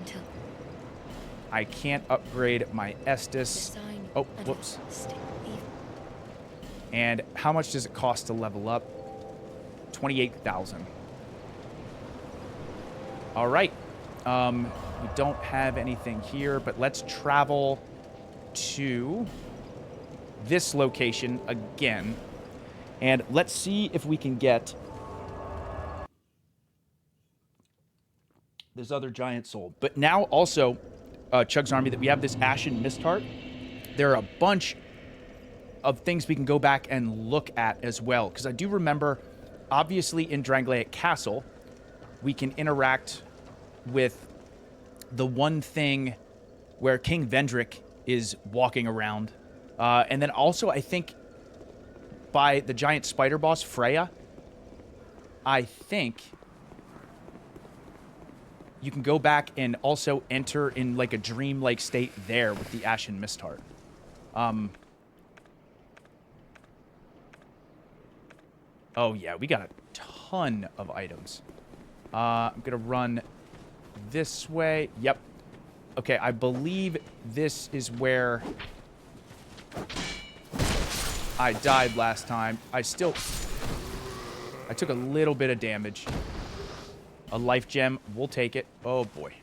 I can't upgrade my Estus. Oh, whoops. And how much does it cost to level up? 28,000. All right. We don't have anything here, but let's travel to this location again. And let's see if we can get this other giant soul. But now also, CHUGS Army, that we have this Ashen Mist Heart. There are a bunch of things we can go back and look at as well. Because I do remember, obviously in Drangleic Castle, we can interact with the one thing where King Vendrick is walking around. And then also, I think, by the giant spider boss, Freya, I think you can go back and also enter in like a dream-like state there with the Ashen Mist Heart. Oh yeah, we got a ton of items. I'm gonna run this way. Yep. Okay, I believe this is where I died last time. I took a little bit of damage. A life gem. We'll take it. Oh, boy.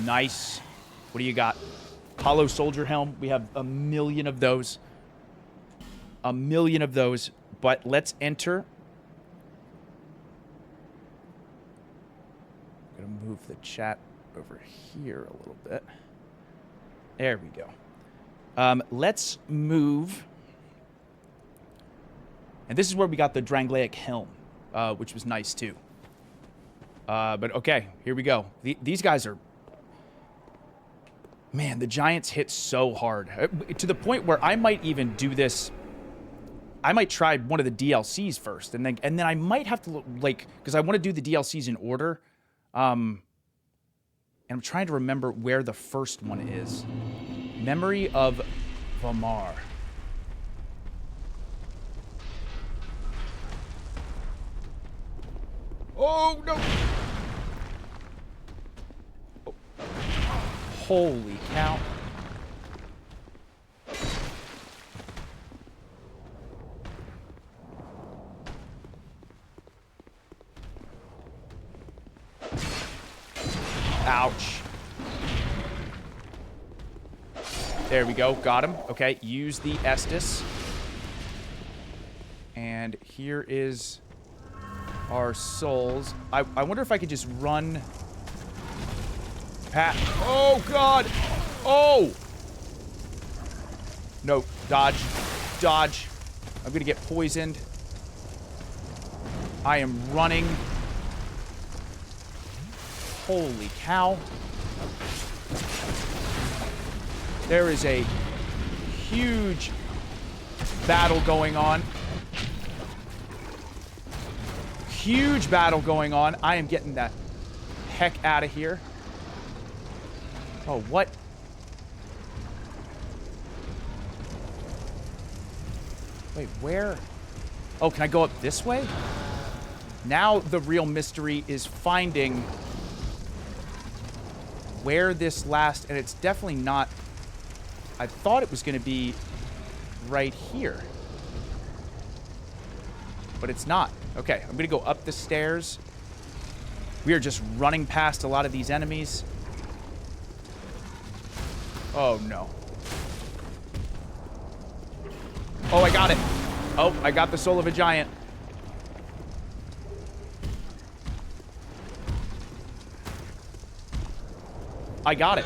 Nice. What do you got? Hollow soldier helm. We have a million of those. A million of those. But let's enter. I'm going to move the chat over here a little bit. There we go. Let's move. And this is where we got the Dranglaic helm, which was nice, too. But okay, here we go. These guys are... Man, the giants hit so hard. To the point where I might even do this... I might try one of the DLCs first. And then I might have to, look, like... Because I want to do the DLCs in order. And I'm trying to remember where the first one is. Memory of Vamar. Oh, no! Oh. Holy cow. Ouch. There we go. Got him. Okay, use the Estus. And here is... our souls. I wonder if I could just run... Oh, God! Oh! No. Dodge. Dodge. I'm gonna get poisoned. I am running. Holy cow. There is a huge battle going on. Huge battle going on. I am getting that heck out of here. Oh, what? Wait, where? Oh, can I go up this way? Now the real mystery is finding where this last... And it's definitely not... I thought it was going to be right here. But it's not. Okay, I'm going to go up the stairs. We are just running past a lot of these enemies. Oh, no. Oh, I got it. Oh, I got the soul of a giant. I got it.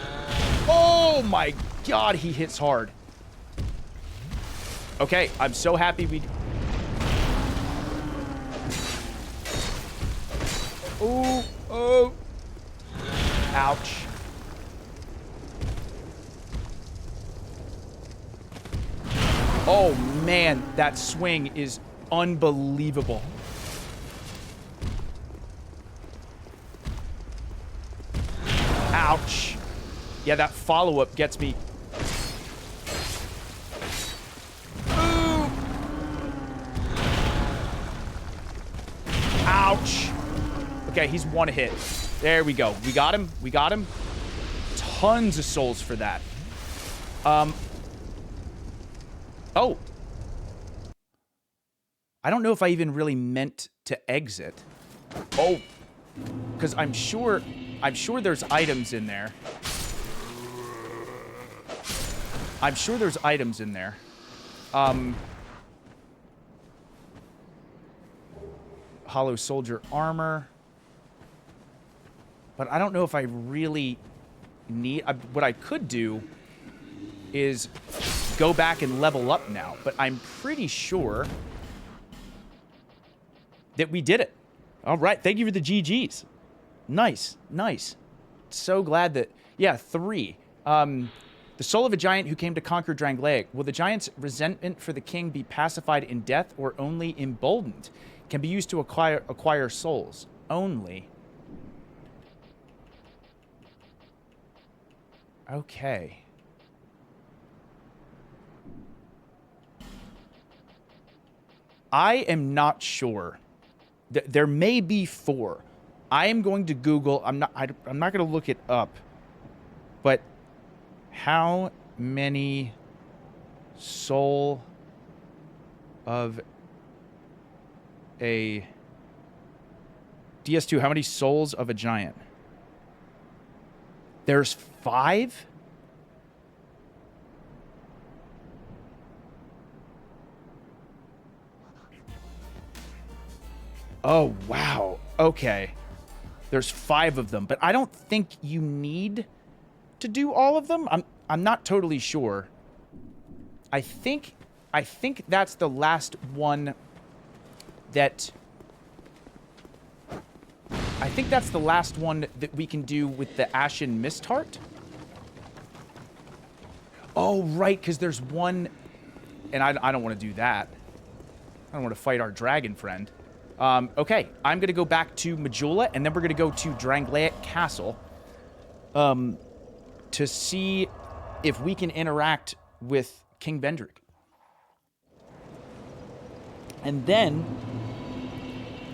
Oh, my God, he hits hard. Okay, I'm so happy we... Oh, oh. Ouch. Oh, man, that swing is unbelievable. Ouch. Yeah, that follow-up gets me. Ooh. Ouch. Okay, he's one hit. There we go. We got him. We got him. Tons of souls for that. Oh. I don't know if I even really meant to exit. Oh. Because I'm sure there's items in there. I'm sure there's items in there. Hollow soldier armor. But I don't know if I really need... what I could do is go back and level up now. But I'm pretty sure that we did it. All right. Thank you for the GGs. Nice. Nice. So glad that... Yeah, 3. The soul of a giant who came to conquer Dranglaic. Will the giant's resentment for the king be pacified in death or only emboldened? Can be used to acquire souls. Only... Okay. I am not sure. There may be 4. I am going to Google. I'm not going to look it up. But how many soul of a DS2? How many souls of a giant? There's 5? Oh, wow. Okay. There's 5 of them, but I don't think you need to do all of them. I'm not totally sure. I think that's the last one that we can do with the Ashen Mist Heart. Oh, right, because there's one, and I don't want to do that. I don't want to fight our dragon friend. Okay, I'm going to go back to Majula, and then we're going to go to Drangleic Castle to see if we can interact with King Vendrick. And then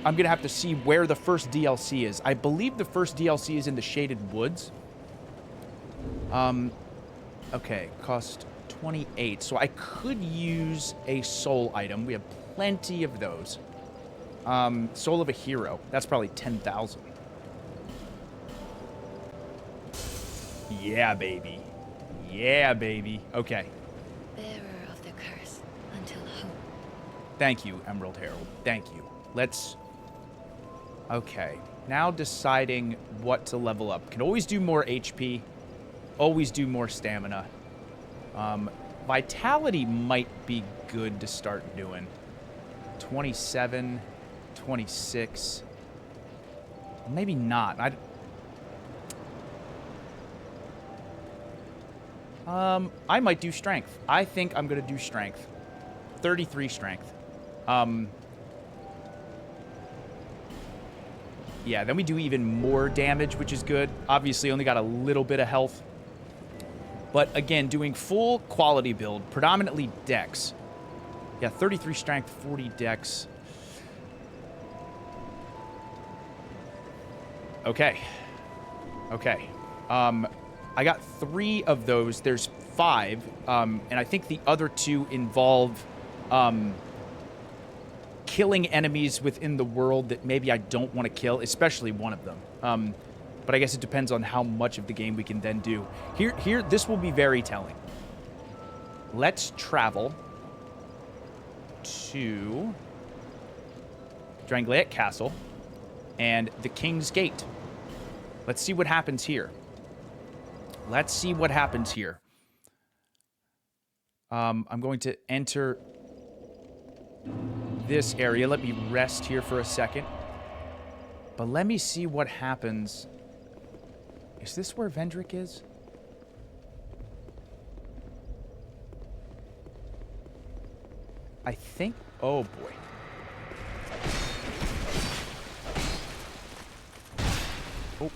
I'm going to have to see where the first DLC is. I believe the first DLC is in the Shaded Woods. Okay, cost 28. So I could use a soul item. We have plenty of those. Soul of a Hero. That's probably 10,000. Yeah, baby. Yeah, baby. Okay. Bearer of the curse until hope. Thank you, Emerald Herald. Thank you. Let's... Okay. Now deciding what to level up. Can always do more HP. Always do more stamina. Vitality might be good to start doing. 27... 26. Maybe not. I might do strength. I think I'm going to do strength. 33 strength. Yeah, then we do even more damage, which is good. Obviously, only got a little bit of health. But again, doing full quality build, predominantly dex. Yeah, 33 strength, 40 dex. Okay. Okay. I got 3 of those. There's 5. And I think the other 2 involve killing enemies within the world that maybe I don't want to kill, especially one of them. But I guess it depends on how much of the game we can then do. Here, this will be very telling. Let's travel to Drangleic Castle and the King's Gate. Let's see what happens here. Let's see what happens here. I'm going to enter this area. Let me rest here for a second. But let me see what happens. Is this where Vendrick is? I think... Oh, boy. Oh.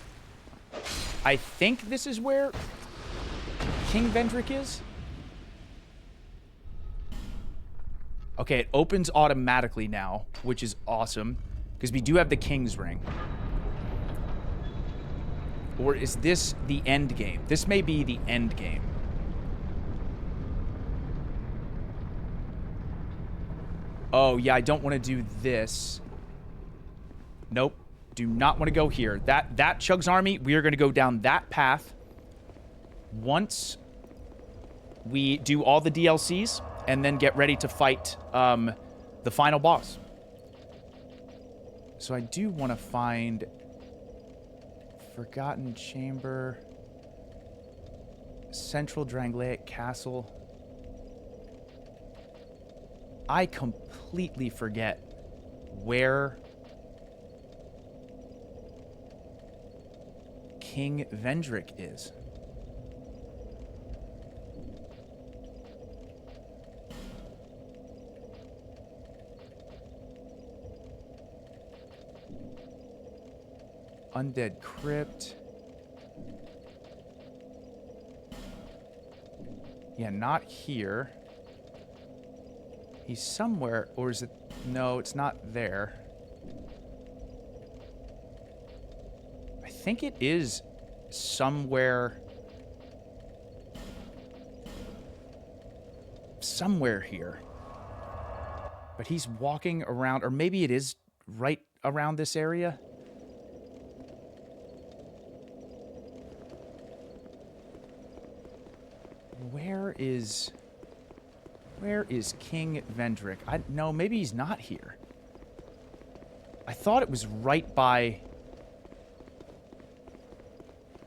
I think this is where King Vendrick is. Okay, it opens automatically now, which is awesome. Because we do have the King's Ring. Or is this the end game? This may be the end game. Oh, yeah, I don't want to do this. Nope. Do not want to go here. That CHUGS army, we are going to go down that path. Once we do all the DLCs, and then get ready to fight the final boss. So I do want to find Forgotten Chamber, Central Drangleic Castle. I completely forget where King Vendrick is. Undead Crypt. Yeah, not here. He's somewhere, or is it... No, it's not there. I think it is somewhere... Somewhere here. But he's walking around, or maybe it is right around this area. Where is King Vendrick? No, maybe he's not here. I thought it was right by...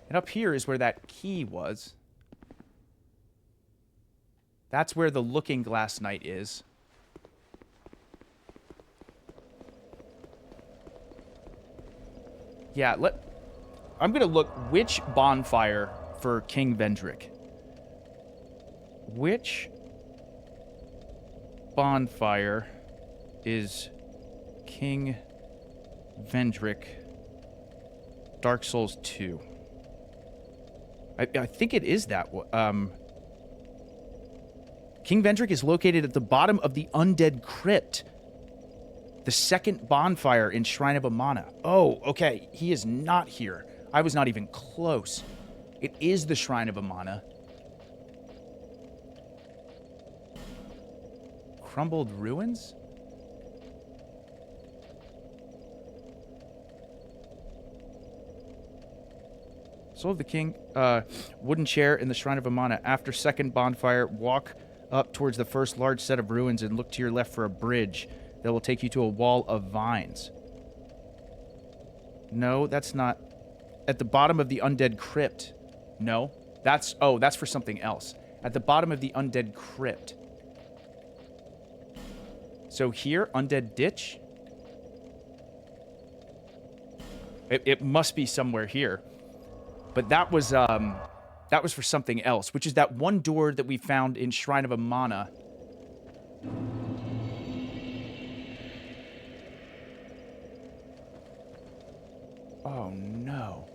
And up here is where that key was. That's where the Looking Glass Knight is. Yeah, I'm gonna look which bonfire for King Vendrick. Which bonfire is King Vendrick Dark Souls 2? I think it is that one. King Vendrick is located at the bottom of the Undead Crypt. The second bonfire in Shrine of Amana. Oh, okay. He is not here. I was not even close. It is the Shrine of Amana. Crumbled Ruins? Soul of the King. Wooden chair in the Shrine of Amana. After second bonfire, walk up towards the first large set of ruins and look to your left for a bridge that will take you to a wall of vines. No, that's not... At the bottom of the Undead Crypt. No. That's for something else. At the bottom of the Undead Crypt. So here, Undead Ditch? It must be somewhere here. But that was for something else, which is that one door that we found in Shrine of Amana. Oh, no.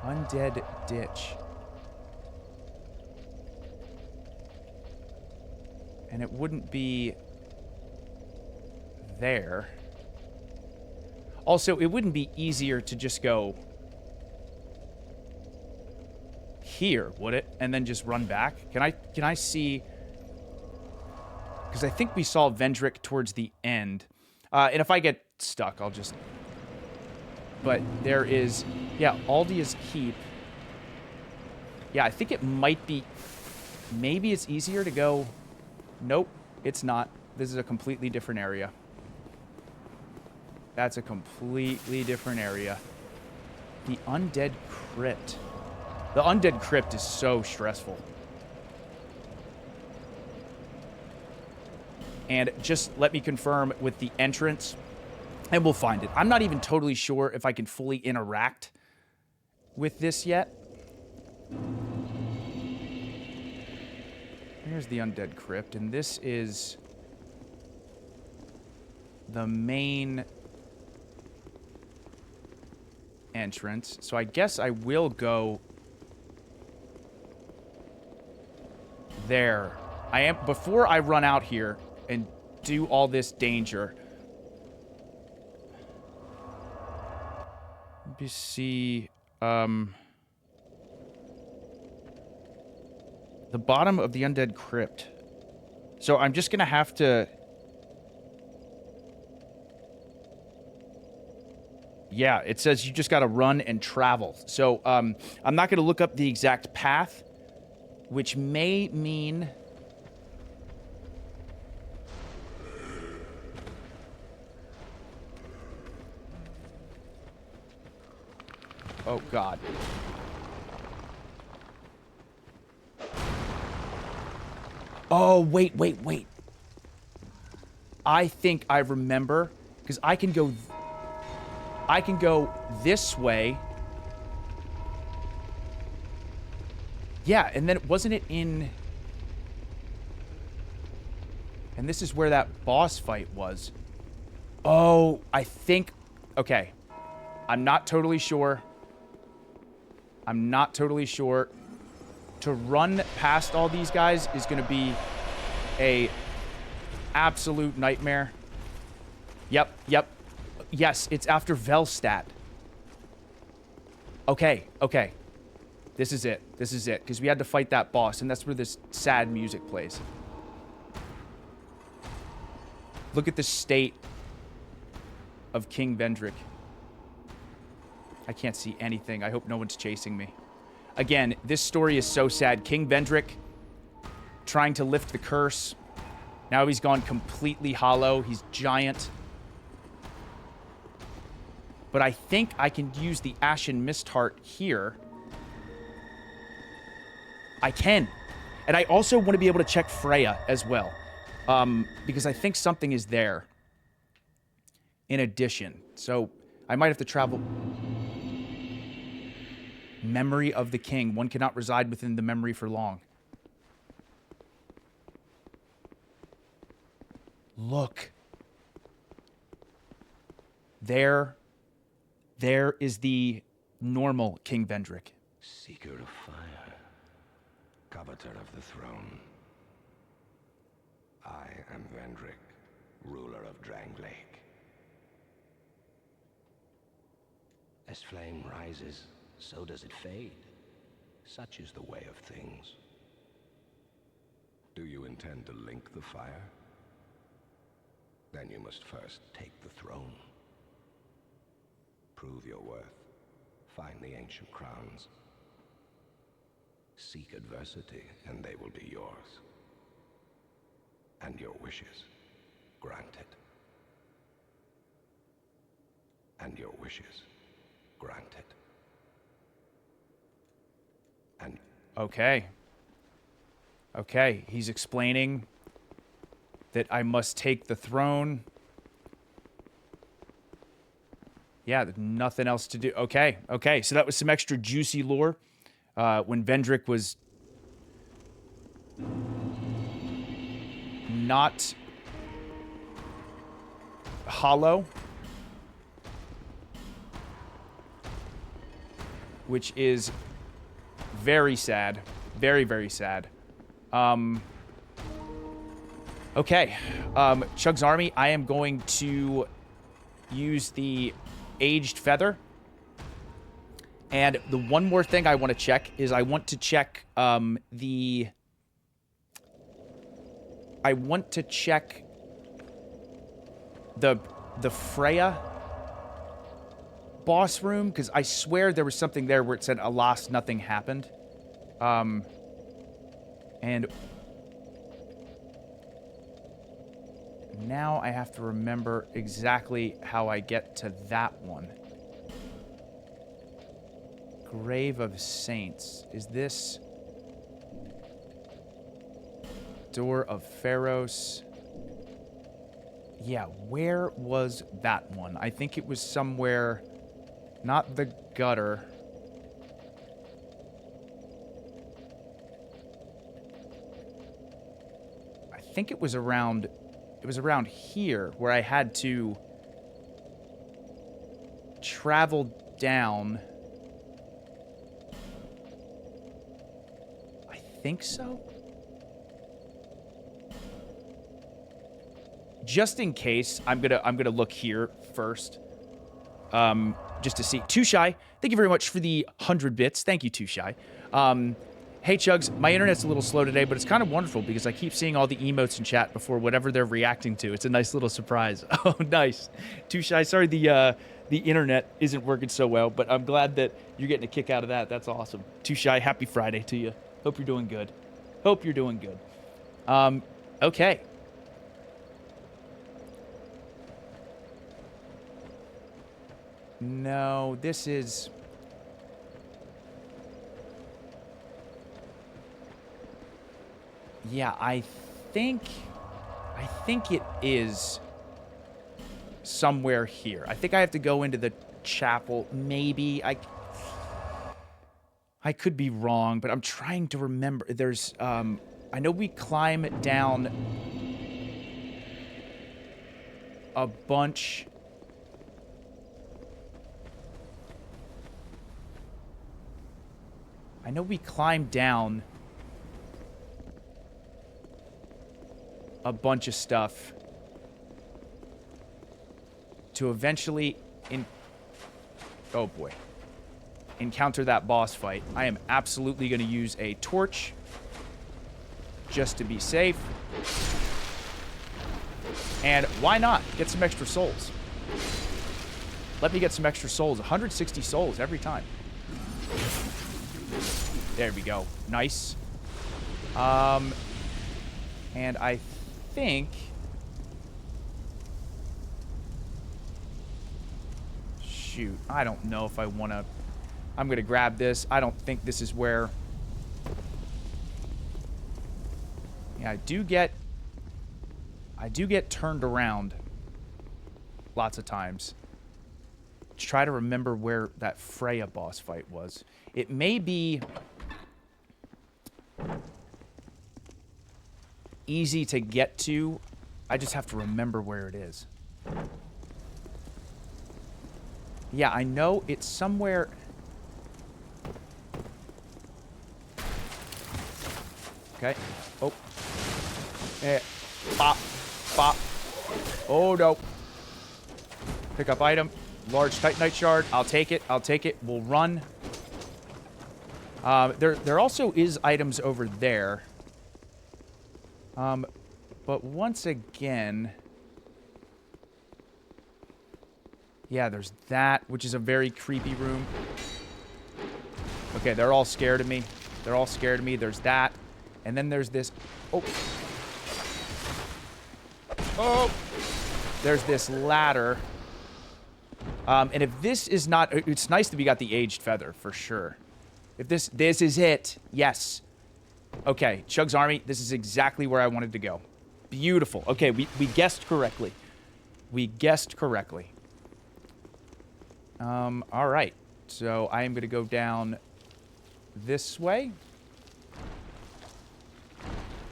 Undead Ditch. And it wouldn't be there. Also, it wouldn't be easier to just go here, would it? And then just run back? Can I see? Because I think we saw Vendrick towards the end. And if I get stuck, I'll just... But there is... Yeah, Aldia's Keep. Yeah, I think it might be... Maybe it's easier to go... Nope, it's not. This is a completely different area. That's a completely different area. The Undead Crypt. The Undead Crypt is so stressful. And just let me confirm with the entrance, and we'll find it. I'm not even totally sure if I can fully interact with this yet. Here's the Undead Crypt, and this is the main entrance. So I guess I will go there. Before I run out here and do all this danger. Let me see. The bottom of the Undead Crypt. So I'm just going to have to... Yeah, it says you just got to run and travel. So I'm not going to look up the exact path, which may mean... Oh, God. Oh, wait. I think I remember, because I can go this way. Yeah, and then wasn't it in... And this is where that boss fight was. Oh, I think... Okay. I'm not totally sure. I'm not totally sure. To run past all these guys is going to be a absolute nightmare. Yep, yep. Yes, it's after Velstadt. Okay, okay. This is it. This is it. Because we had to fight that boss, and that's where this sad music plays. Look at the state of King Vendrick. I can't see anything. I hope no one's chasing me. Again, this story is so sad. King Vendrick trying to lift the curse. Now he's gone completely hollow. He's giant. But I think I can use the Ashen Mist Heart here. I can. And I also want to be able to check Freya as well. Because I think something is there. In addition. So I might have to travel... Memory of the king. One cannot reside within the memory for long. Look. There is the normal King Vendrick. Seeker of fire, coveter of the throne. I am Vendrick, ruler of Drangleic. As flame rises, so does it fade. Such is the way of things. Do you intend to link the fire? Then you must first take the throne. Prove your worth. Find the ancient crowns. Seek adversity, and they will be yours. And your wishes granted. And your wishes granted. And okay. Okay, he's explaining that I must take the throne. Yeah, there's nothing else to do. Okay, okay. So that was some extra juicy lore. When Vendrick was not hollow. Which is very sad. Very, very sad. Okay. CHUGS Army, I am going to use the Aged Feather. And the one more thing I want to check is I want to check the Freya boss room, because I swear there was something there where it said, alas, nothing happened. And now I have to remember exactly how I get to that one. Grave of Saints. Is this Door of Pharos? Yeah, where was that one? I think it was somewhere, not the gutter. I think it was around here where I had to travel down. I think so. Just in case, I'm gonna look here first. Just to see. Too Shy, thank you very much for the 100 bits. Thank you, Too Shy. Hey, Chugs, my internet's a little slow today, but it's kind of wonderful because I keep seeing all the emotes in chat before whatever they're reacting to. It's a nice little surprise. Oh, nice. Too Shy, sorry the internet isn't working so well, but I'm glad that you're getting a kick out of that. That's awesome. Too Shy, happy Friday to you. Hope you're doing good. Hope you're doing good. Okay. No, this is... Yeah, I think it is somewhere here. I think I have to go into the chapel. Maybe. I could be wrong, but I'm trying to remember. There's, I know we climb down... a bunch. I know we climbed down a bunch of stuff to eventually oh boy, encounter that boss fight. I am absolutely going to use a torch just to be safe. And why not get some extra souls? Let me get some extra souls. 160 souls every time. There we go. Nice. And I think... Shoot. I don't know if I want to... I'm going to grab this. I don't think this is where... Yeah, I do get turned around lots of times. Try to remember where that Freya boss fight was. It may be easy to get to. I just have to remember where it is. Yeah, I know it's somewhere. Okay. Oh. Pop. Pop. Oh, no. Pick up item. Large Titanite shard. I'll take it. I'll take it. We'll run. There also is items over there. But once again... Yeah, there's that, which is a very creepy room. Okay, they're all scared of me. They're all scared of me. There's that. And then there's this... Oh. Oh. There's this ladder. And if this is not... It's nice that we got the aged feather, for sure. If this is it. Yes. Okay, Chug's Army, this is exactly where I wanted to go. Beautiful. Okay, we guessed correctly. We guessed correctly. All right. So I am going to go down this way.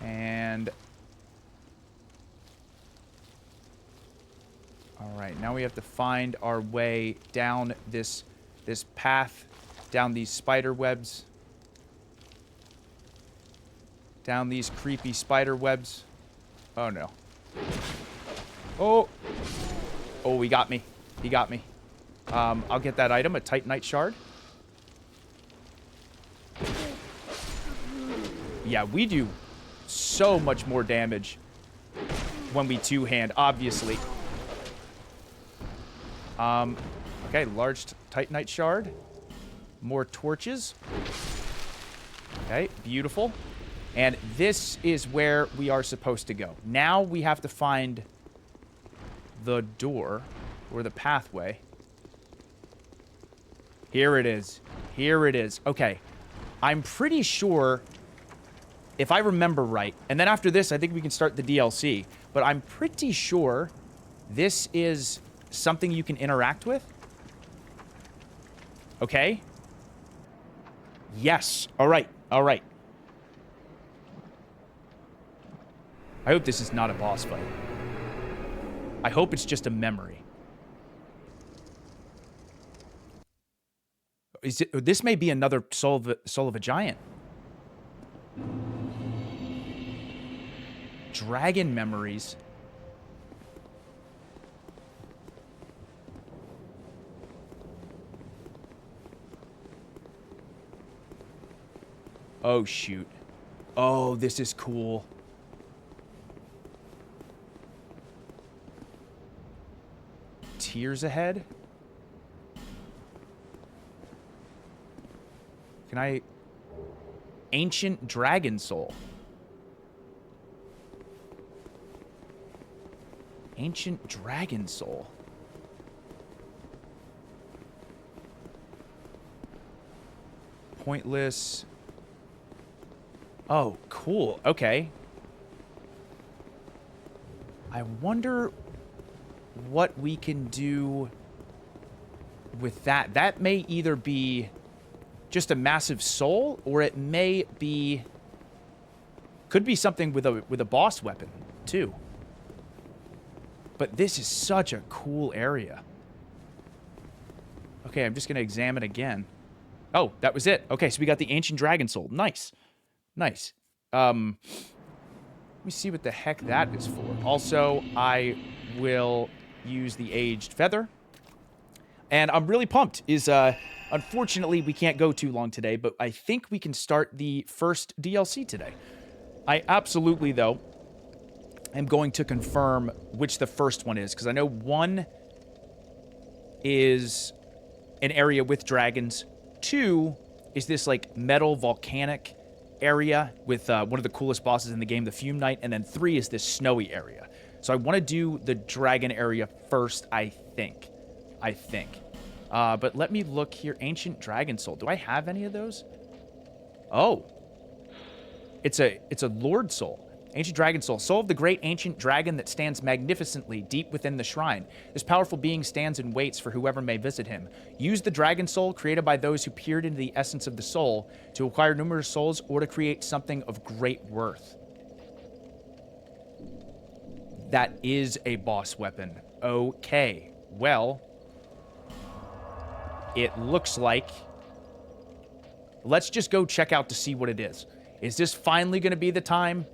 And... All right, now we have to find our way down this path, down these spider webs. Down these creepy spider webs. Oh, no. Oh! Oh, he got me. He got me. I'll get that item, a Titanite shard. Yeah, we do so much more damage when we two-hand, obviously. Okay, large Titanite shard. More torches. Okay, beautiful. And this is where we are supposed to go. Now we have to find the door or the pathway. Here it is. Here it is. Okay. I'm pretty sure, if I remember right, and then after this, I think we can start the DLC, but I'm pretty sure this is something you can interact with. Okay. Yes. All right. All right. I hope this is not a boss fight. I hope it's just a memory. Is it, this may be another soul of a giant. Dragon memories. Oh, shoot. Oh, this is cool. Tears ahead? Can I... Ancient Dragon Soul. Ancient Dragon Soul. Pointless. Oh, cool. Okay. I wonder what we can do with that. That may either be just a massive soul, or it may be... Could be something with a boss weapon, too. But this is such a cool area. Okay, I'm just going to examine again. Oh, that was it. Okay, so we got the Ancient Dragon Soul. Nice. Nice. Let me see what the heck that is for. Also, I will use the Aged Feather. And I'm really pumped. Unfortunately, we can't go too long today, but I think we can start the first DLC today. I absolutely, though, am going to confirm which the first one is, because I know one is an area with dragons. 2 is this, like, metal volcanic area with one of the coolest bosses in the game, the Fume Knight, and then 3 is this snowy area. So I want to do the dragon area first, I think. But let me look here. Ancient Dragon Soul. Do I have any of those? Oh. It's a Lord Soul. Ancient Dragon Soul. Soul of the great ancient dragon that stands magnificently deep within the shrine. This powerful being stands and waits for whoever may visit him. Use the Dragon Soul created by those who peered into the essence of the soul to acquire numerous souls or to create something of great worth. That is a boss weapon. Okay. Well, it looks like... Let's just go check out to see what it is. Is this finally going to be the time?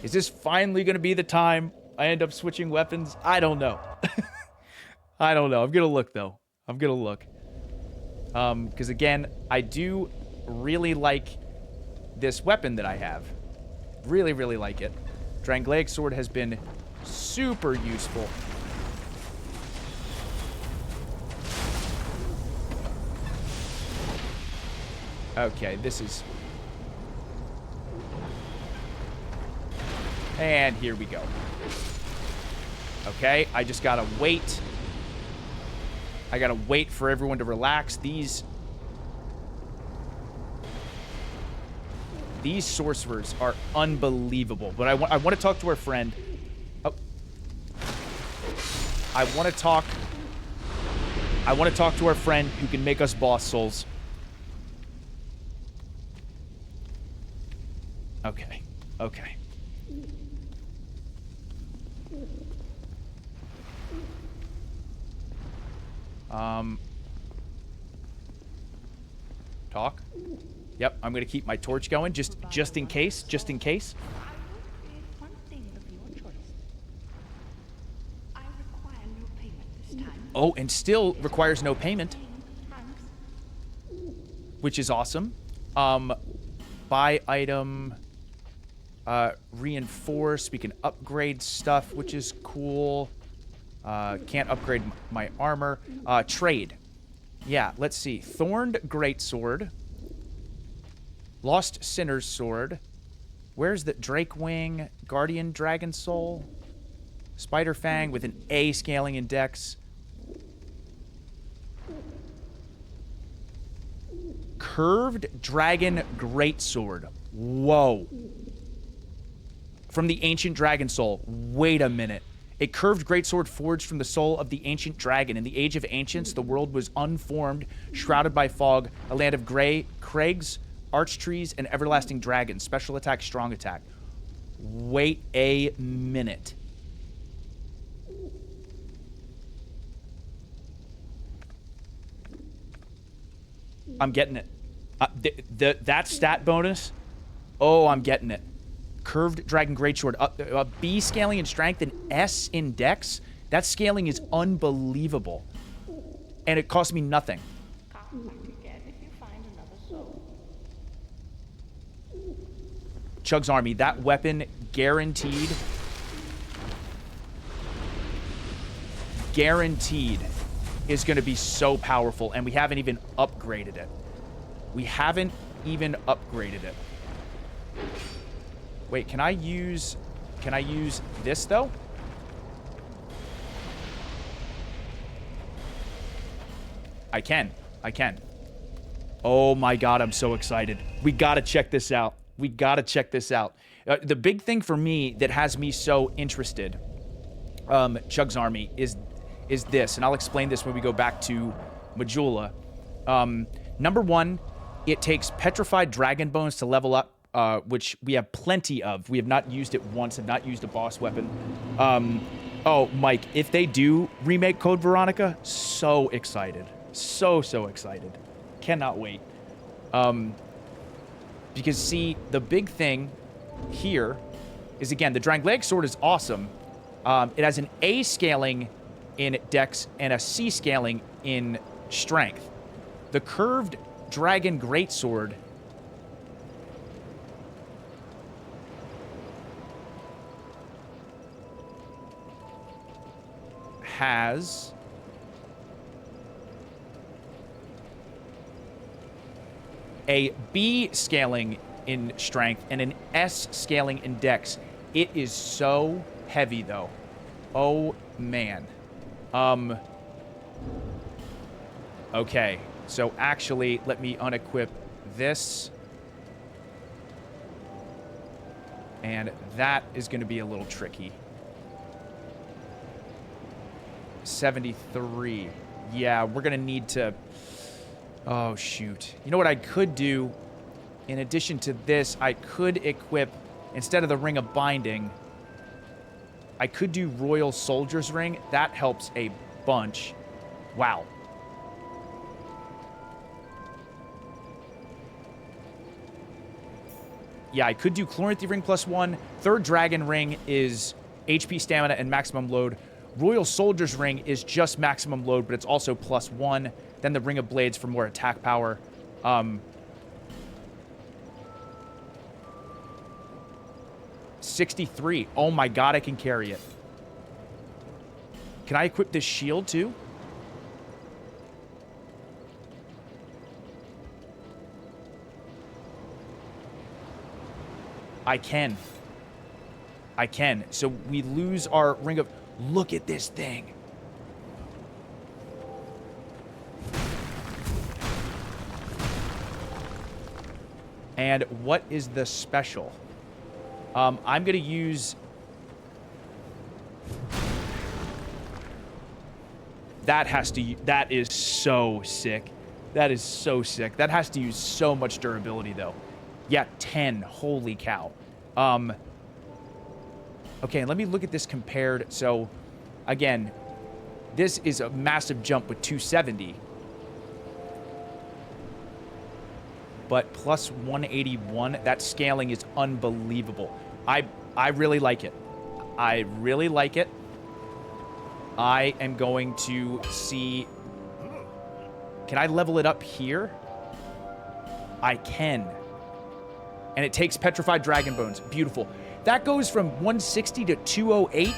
Is this finally going to be the time I end up switching weapons? I don't know. I don't know. I'm going to look, though. I'm going to look. Because, again, I do really like this weapon that I have. Really, really like it. Drangleic Sword has been super useful. Okay, this is... And here we go. Okay, I just gotta wait. I gotta wait for everyone to relax. These sorcerers are unbelievable. But I want to talk to our friend. Oh. I want to talk to our friend who can make us boss souls. Okay. Okay. Talk. Yep, I'm gonna keep my torch going just in case. I will create one thing of your choice. I require no payment this time. Oh, and still requires no payment, which is awesome. Buy item, reinforce. We can upgrade stuff, which is cool. Can't upgrade my armor. Trade. Yeah, let's see. Thorned Greatsword. Lost Sinner's Sword. Where's the Drake Wing? Guardian Dragon Soul. Spider Fang with an A scaling index. Curved Dragon Greatsword. Whoa. From the Ancient Dragon Soul. Wait a minute. A curved greatsword forged from the soul of the ancient dragon. In the age of ancients, the world was unformed, shrouded by fog, a land of gray crags, arch trees, and everlasting dragons. Special attack, strong attack. Wait a minute. I'm getting it. That stat bonus, oh, I'm getting it. Curved Dragon Greatsword, a B scaling in strength and S in dex. That scaling is unbelievable. And it cost me nothing. Come back again if you find another soul. CHUGS Army, that weapon guaranteed is going to be so powerful, and we haven't even upgraded it. We haven't even upgraded it. Wait, can I use this, though? I can. Oh my god, I'm so excited. We gotta check this out. The big thing for me that has me so interested, CHUGS Army, is this, and I'll explain this when we go back to Majula. Number one, it takes petrified dragon bones to level up which we have plenty of. We have not used it once, have not used a boss weapon. Oh, Mike, if they do remake Code Veronica, so excited. So excited. Cannot wait. Because, see, the big thing here is, again, the Drangleic Sword is awesome. It has an A scaling in Dex and a C scaling in Strength. The curved Dragon Greatsword has a B scaling in Strength and an S scaling in Dex. It is so heavy, though. Oh, man. Okay. So, actually, let me unequip this. And that is going to be a little tricky. 73. Yeah, we're going to need to... Oh, shoot. You know what I could do? In addition to this, I could equip, instead of the Ring of Binding, I could do Royal Soldier's Ring. That helps a bunch. Wow. Yeah, I could do Chloranthy Ring +1. Third Dragon Ring is HP Stamina and Maximum Load. Royal Soldier's Ring is just Maximum Load, but it's also +1. Then the Ring of Blades for more attack power. 63. Oh my god, I can carry it. Can I equip this shield too? I can. I can. So we lose our Ring of... Look at this thing. And what is the special? I'm going to use... That has to... That is so sick. That is so sick. That has to use so much durability, though. Yeah, 10. Holy cow. Okay, let me look at this compared. So, again, this is a massive jump with 270. But plus 181, that scaling is unbelievable. I really like it. I really like it. I am going to see... Can I level it up here? I can. And it takes Petrified Dragon Bones. Beautiful. That goes from 160 to 208.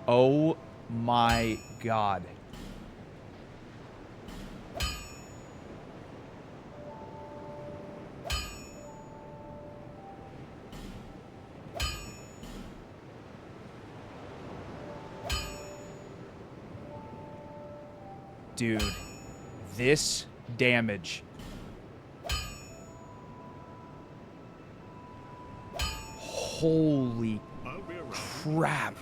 Oh my god. Dude, this damage. Holy crap.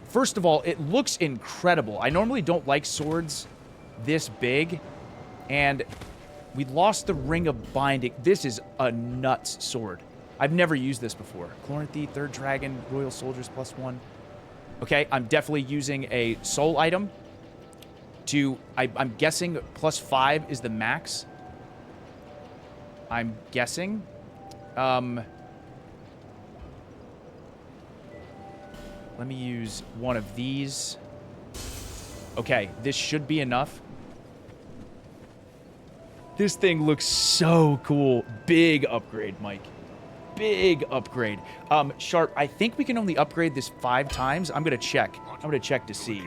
First of all, it looks incredible. I normally don't like swords this big, and we lost the Ring of Binding. This is a nuts sword. I've never used this before. Chloranthy, Third Dragon, Royal Soldiers +1. Okay, I'm definitely using a soul item to... I'm guessing +5 is the max. I'm guessing. Let me use one of these. Okay, this should be enough. This thing looks so cool. Big upgrade, Mike. Big upgrade. Sharp, I think we can only upgrade this 5 times. I'm going to check. I'm going to check to see.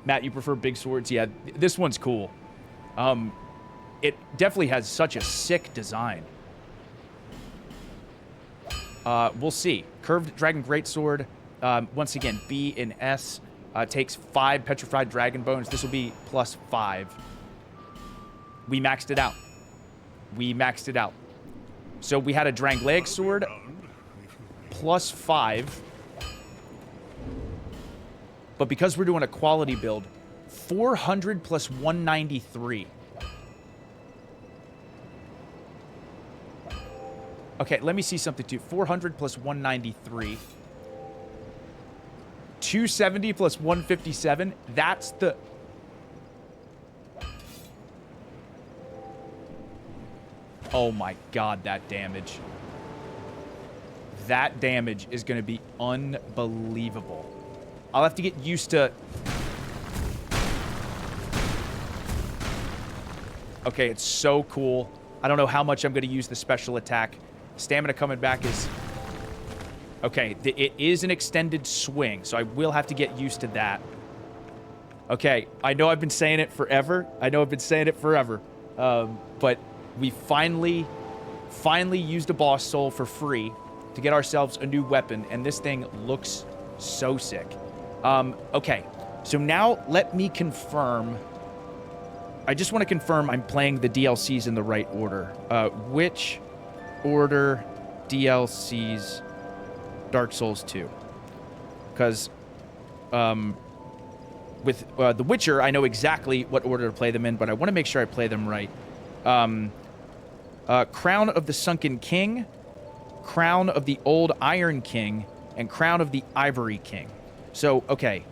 Matt, you prefer big swords? Yeah, this one's cool. It definitely has such a sick design. We'll see. Curved Dragon Greatsword. Once again, B and S takes 5 Petrified Dragon Bones. This will be +5. We maxed it out. We maxed it out. So we had a Drangleic Sword +5. But because we're doing a quality build, 400 plus 193. Okay, let me see something too. 400 plus 193. 270 plus 157. That's the... Oh my god, that damage. That damage is going to be unbelievable. I'll have to get used to... Okay, it's so cool. I don't know how much I'm going to use the special attack. Stamina coming back is... Okay, it is an extended swing, so I will have to get used to that. Okay, I know I've been saying it forever. But we finally used a boss soul for free to get ourselves a new weapon, and this thing looks so sick. Okay, so now let me confirm. I just want to confirm I'm playing the DLCs in the right order. Which order DLCs Dark Souls 2? Because with The Witcher, I know exactly what order to play them in, but I want to make sure I play them right. Crown of the Sunken King, Crown of the Old Iron King, and Crown of the Ivory King. So, okay.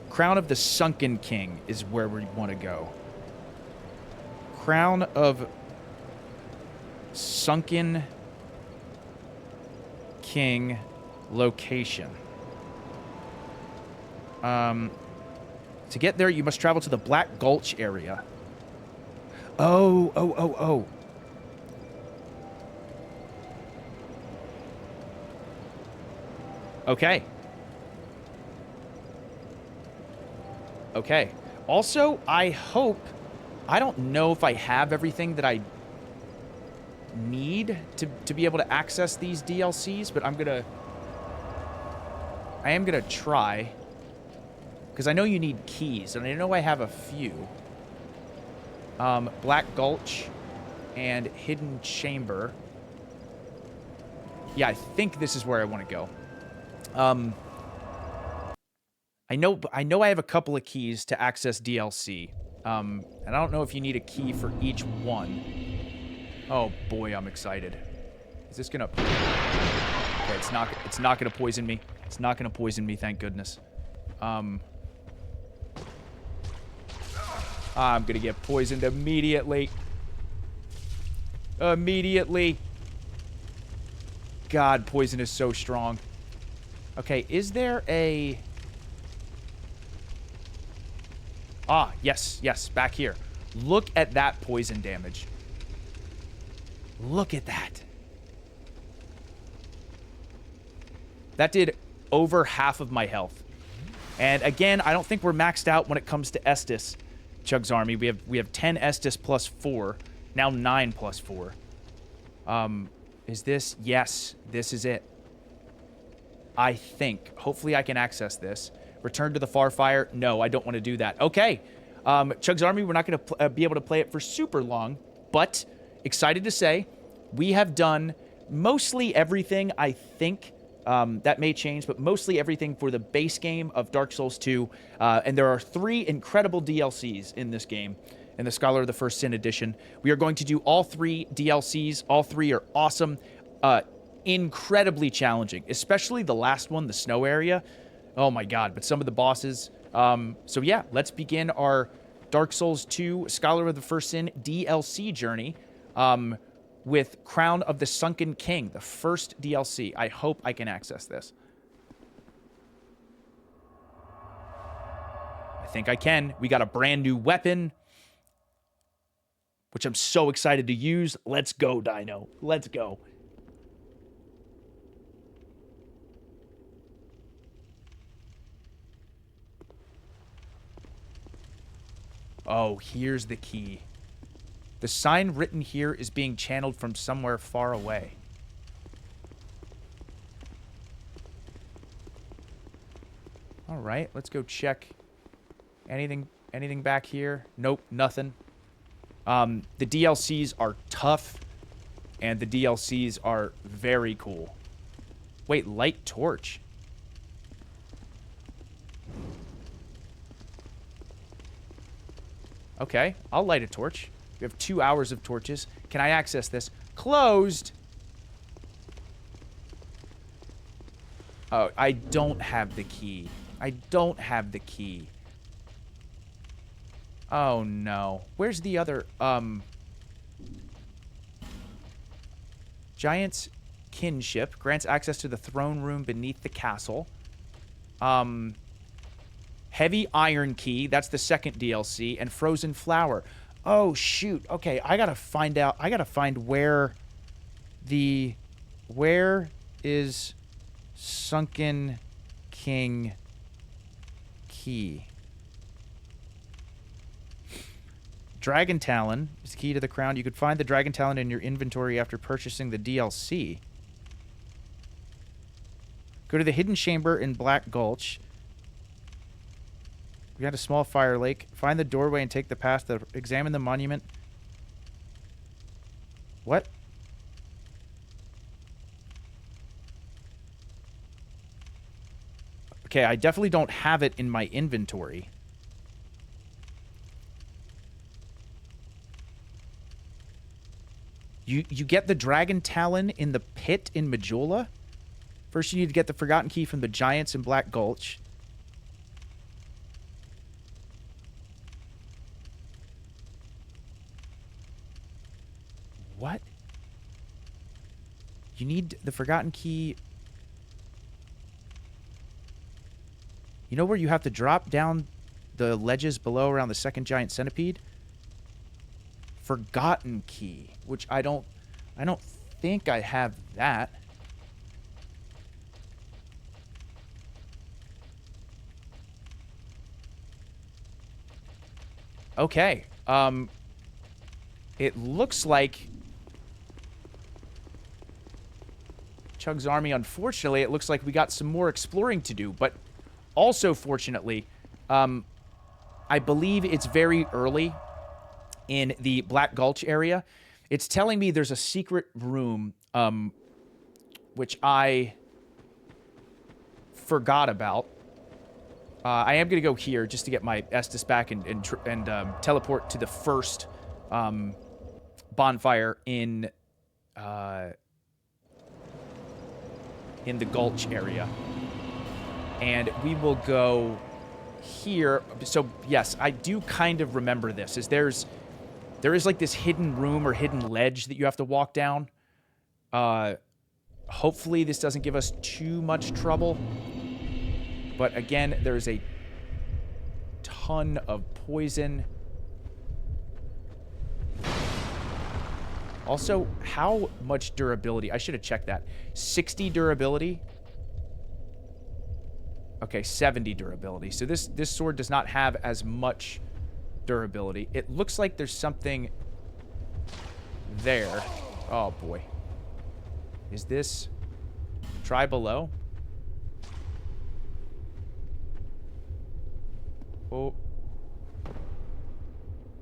Crown of the Sunken King is where we want to go. Crown of Sunken King location. To get there, you must travel to the Black Gulch area. Oh. Okay. Okay. Also, I hope... I don't know if I have everything that I need to be able to access these DLCs, but I am gonna try. Because I know you need keys, and I know I have a few. Black Gulch and Hidden Chamber. Yeah, I think this is where I want to go. I know I have a couple of keys to access DLC. And I don't know if you need a key for each one. Oh boy, I'm excited. Is this gonna... Okay, it's not gonna poison me. It's not gonna poison me, thank goodness. I'm gonna get poisoned immediately. Immediately. God, poison is so strong. Okay, is there a... Ah, yes, back here. Look at that poison damage. Look at that. That did over half of my health. And again, I don't think we're maxed out when it comes to Estus, Chug's Army. We have 10 Estus plus 4. Now 9 plus 4. Is this? Yes, this is it. I think. Hopefully I can access this. Return to the Farfire? No, I don't want to do that. Okay. Chug's Army, we're not going to be able to play it for super long, but excited to say we have done mostly everything, I think. That may change, but mostly everything for the base game of Dark Souls 2. And there are 3 incredible DLCs in this game, in the Scholar of the First Sin edition. We are going to do all 3 DLCs. All 3 are awesome. Incredibly challenging, especially the last one, the snow area. Oh my god, but some of the bosses. So yeah, let's begin our Dark Souls 2 Scholar of the First Sin DLC journey with Crown of the Sunken King, the first DLC. I hope I can access this. I think I can. We got a brand new weapon, which I'm so excited to use. Let's go, Dino. Let's go. Oh, here's the key. The sign written here is being channeled from somewhere far away. All right, let's go check. Anything back here? Nope, nothing. The DLCs are tough, and the DLCs are very cool. Wait, light torch. Okay, I'll light a torch. We have 2 hours of torches. Can I access this? Closed! Oh, I don't have the key. I don't have the key. Oh, no. Where's the other, Giant's kinship grants access to the throne room beneath the castle. Heavy iron key. That's the second DLC. And frozen flower. Oh, shoot. Okay, I gotta find out. I gotta find where the... Where is Sunken King key? Dragon Talon is the key to the crown. You could find the Dragon Talon in your inventory after purchasing the DLC. Go to the hidden chamber in Black Gulch. We got a small fire lake. Find the doorway and take the path to examine the monument. What? Okay, I definitely don't have it in my inventory. You get the Dragon Talon in the pit in Majula? First you need to get the Forgotten Key from the Giants in Black Gulch. What? You need the Forgotten Key... You know where you have to drop down the ledges below around the second giant centipede? Forgotten Key, which I don't think I have that. Okay. It looks like CHUGS Army, unfortunately, it looks like we got some more exploring to do, but also, fortunately, I believe it's very early in the Black Gulch area. It's telling me there's a secret room, which I forgot about. I am going to go here just to get my Estus back and teleport to the first bonfire in the Gulch area. And we will go here. So, yes, I do kind of remember this. There is like this hidden room or hidden ledge that you have to walk down. Hopefully this doesn't give us too much trouble. But again, there's a ton of poison. Also, how much durability? I should have checked that. 60 durability. Okay, 70 durability. So this sword does not have as much durability. It looks like there's something there. Oh, boy. Is this... Try below? Oh.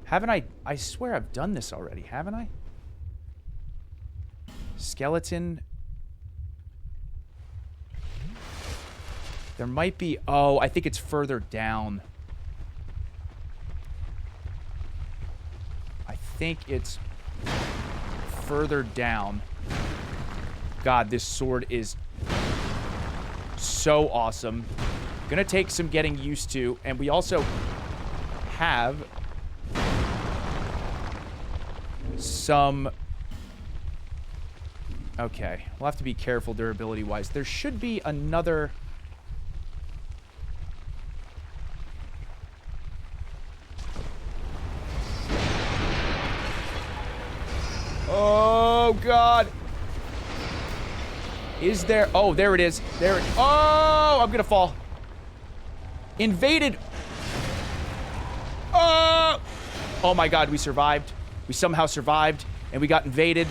Haven't I... I swear I've done this already, haven't I? Skeleton... There might be... Oh, I think it's further down. I think it's further down. God, this sword is so awesome. Gonna take some getting used to. And we also have some... Okay. We'll have to be careful durability-wise. There should be another... Oh, God. Is there... Oh, there it is. There it... Oh, I'm gonna fall. Invaded. Oh! Oh, my God, we survived. We somehow survived, and we got invaded.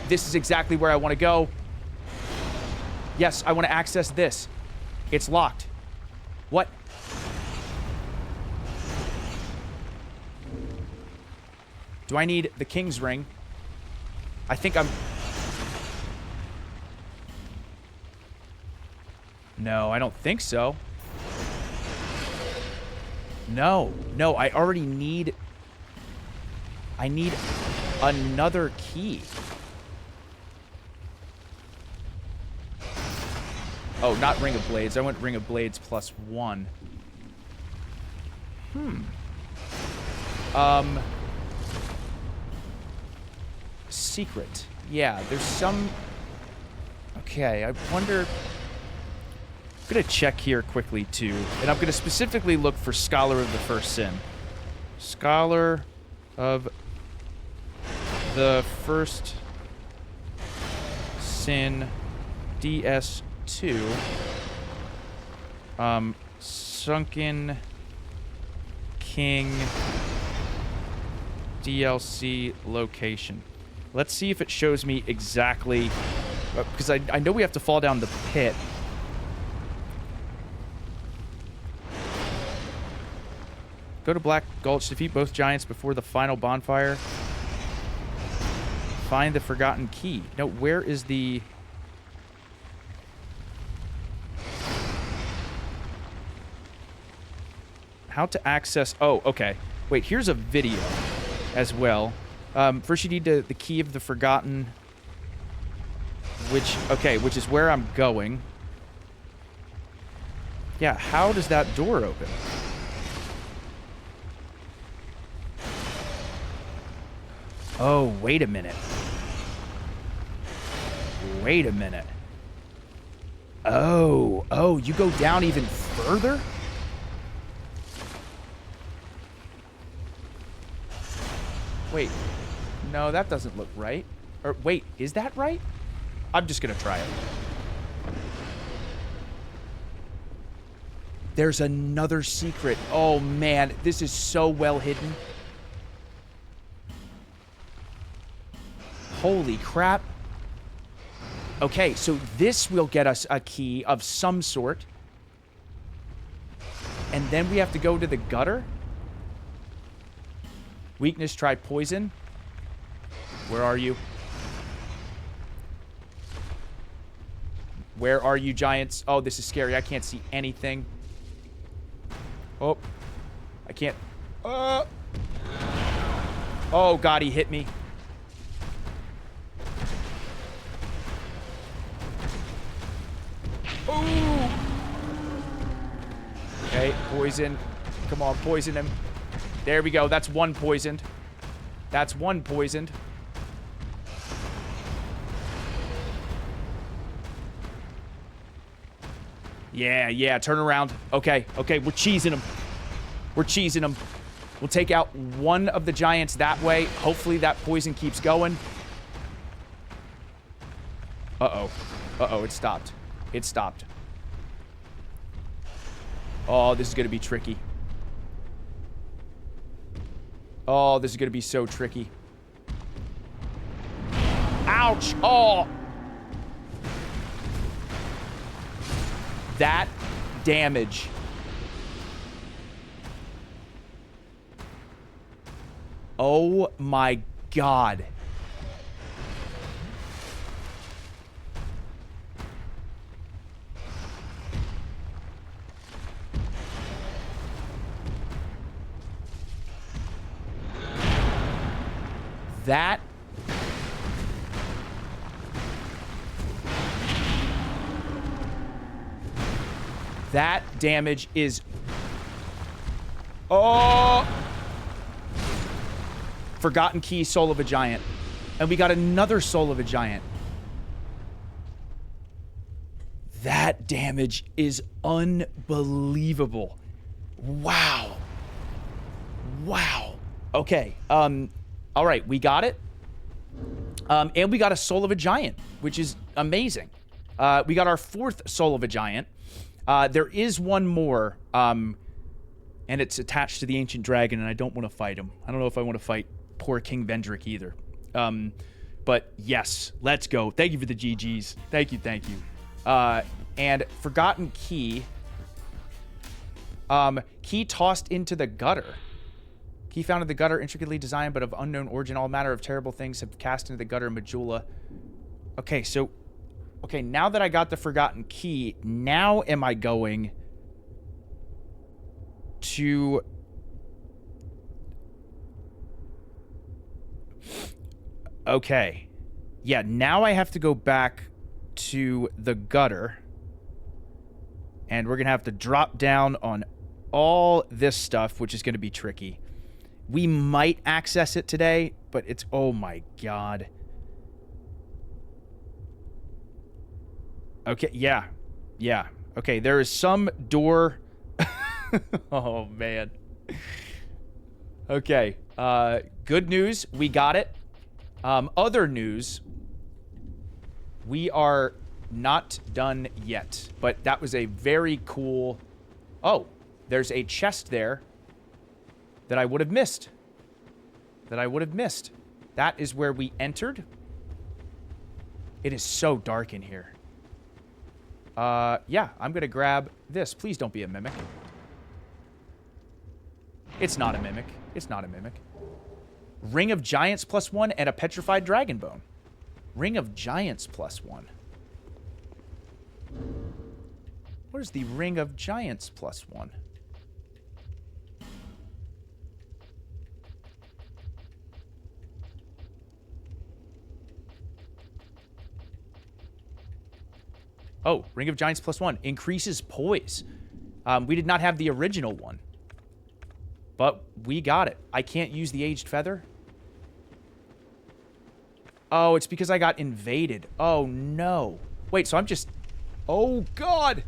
This is exactly where I want to go. Yes, I want to access this. It's locked. What? Do I need the King's Ring? I think I'm... No, I don't think so. No, I already need I need another key. Oh, not Ring of Blades. I went Ring of Blades +1. Secret. Yeah, there's some... Okay, I wonder... I'm going to check here quickly, too. And I'm going to specifically look for Scholar of the First Sin. Scholar of the First Sin DS2. Sunken King DLC location. Let's see if it shows me exactly... Because I know we have to fall down the pit. Go to Black Gulch, defeat both giants before the final bonfire. Find the forgotten key. No, where is the... How to access... Oh, okay. Wait, here's a video as well. First you need the key of the forgotten... which is where I'm going. Yeah, how does that door open? Oh, wait a minute. Wait a minute. Oh, you go down even further? Wait. No, that doesn't look right. Or, wait, is that right? I'm just gonna try it. There's another secret. Oh, man. This is so well hidden. Holy crap. Okay, so this will get us a key of some sort. And then we have to go to the gutter. Weakness, try poison. Where are you? Where are you, giants? Oh, this is scary. I can't see anything. Oh. I can't. Oh, God, he hit me. Ooh. Okay, poison. Come on, poison him. There we go. That's one poisoned. That's one poisoned. Yeah, turn around. Okay, we're cheesing him. We're cheesing him. We'll take out one of the giants that way. Hopefully that poison keeps going. Uh-oh, it stopped. It stopped. Oh, this is going to be tricky. Oh, this is going to be so tricky. Ouch! Oh! That damage. Oh my God. That damage is... Oh! Forgotten key, Soul of a Giant. And we got another Soul of a Giant. That damage is unbelievable. Wow. Wow. Okay. All right, we got it. And we got a Soul of a Giant, which is amazing. We got our fourth Soul of a Giant. There is one more, and it's attached to the Ancient Dragon, and I don't want to fight him. I don't know if I want to fight poor King Vendrick either. But yes, let's go. Thank you for the GGs. Thank you. And Forgotten Key. Key tossed into the gutter. Key found in the gutter, intricately designed but of unknown origin. All manner of terrible things have cast into the gutter Majula. Okay, so... Okay, now that I got the Forgotten Key, now am I going to... Okay. Yeah, now I have to go back to the gutter. And we're going to have to drop down on all this stuff, which is going to be tricky. We might access it today, but it's... Oh, my God. Okay, yeah. Yeah. Okay, there is some door... Oh, man. Okay. Good news. We got it. Other news. We are not done yet. But that was a very cool... Oh, there's a chest there that I would have missed. That is where we entered. It is so dark in here. Yeah, I'm gonna grab this. Please don't be a mimic. It's not a mimic. It's not a mimic. Ring of Giants +1 and a petrified dragon bone. Ring of Giants +1. What is the Ring of Giants +1? Oh, Ring of Giants +1. Increases poise. We did not have the original one. But we got it. I can't use the Aged Feather. Oh, it's because I got invaded. Oh, no. Wait, so I'm just... Oh, God.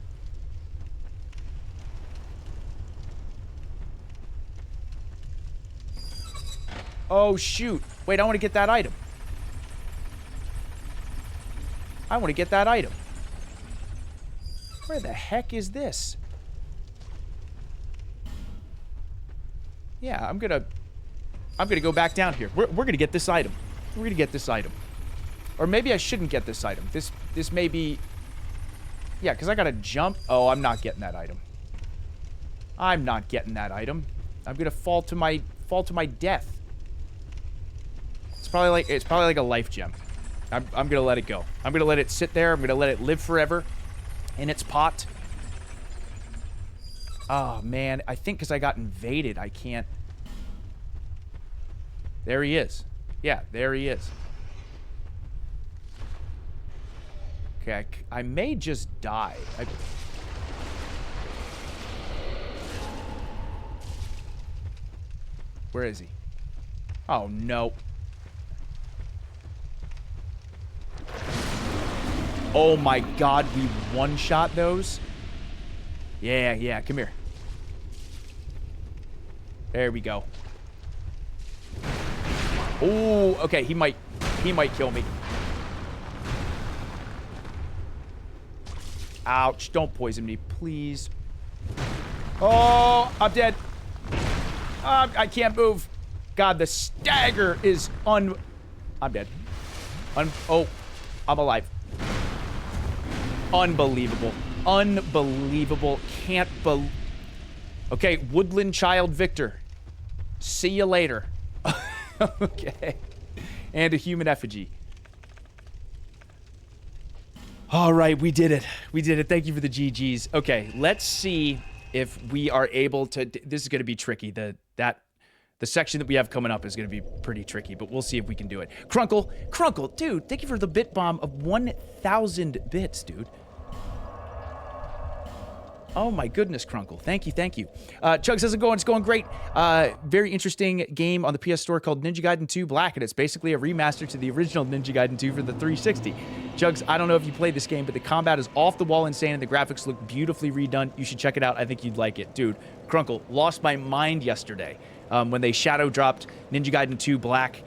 Oh, shoot. Wait, I want to get that item. I want to get that item. Where the heck is this? Yeah, I'm gonna go back down here. We're gonna get this item. We're gonna get this item. Or maybe I shouldn't get this item. This may be... Yeah, because I gotta jump. Oh, I'm not getting that item. I'm not getting that item. I'm gonna fall to my death. It's probably like a life gem. I'm gonna let it go. I'm gonna let it sit there. I'm gonna let it live forever in its pot. Oh, man. I think because I got invaded, I can't... There he is. Yeah, there he is. Okay, I may just die. Where is he? Oh, no. Oh, my God. We one-shot those? Yeah, come here. There we go. Oh, okay, he might kill me. Ouch, don't poison me, please. Oh, I'm dead. I can't move. God, the stagger is I'm dead. Oh, I'm alive. Unbelievable. Unbelievable. Can't believe... Okay, Woodland Child Victor. See you later. Okay. And a human effigy. All right, we did it. We did it. Thank you for the GGs. Okay, let's see if we are able to... This is going to be tricky. The section that we have coming up is going to be pretty tricky, but we'll see if we can do it. Crunkle, dude, thank you for the bit bomb of 1,000 bits, dude. Oh my goodness, Crunkle. Thank you. Chugs, how's it going? It's going great. Very interesting game on the PS Store called Ninja Gaiden 2 Black, and it's basically a remaster to the original Ninja Gaiden 2 for the 360. Chugs, I don't know if you played this game, but the combat is off the wall insane, and the graphics look beautifully redone. You should check it out. I think you'd like it. Dude, Crunkle, lost my mind yesterday when they shadow dropped Ninja Gaiden 2 Black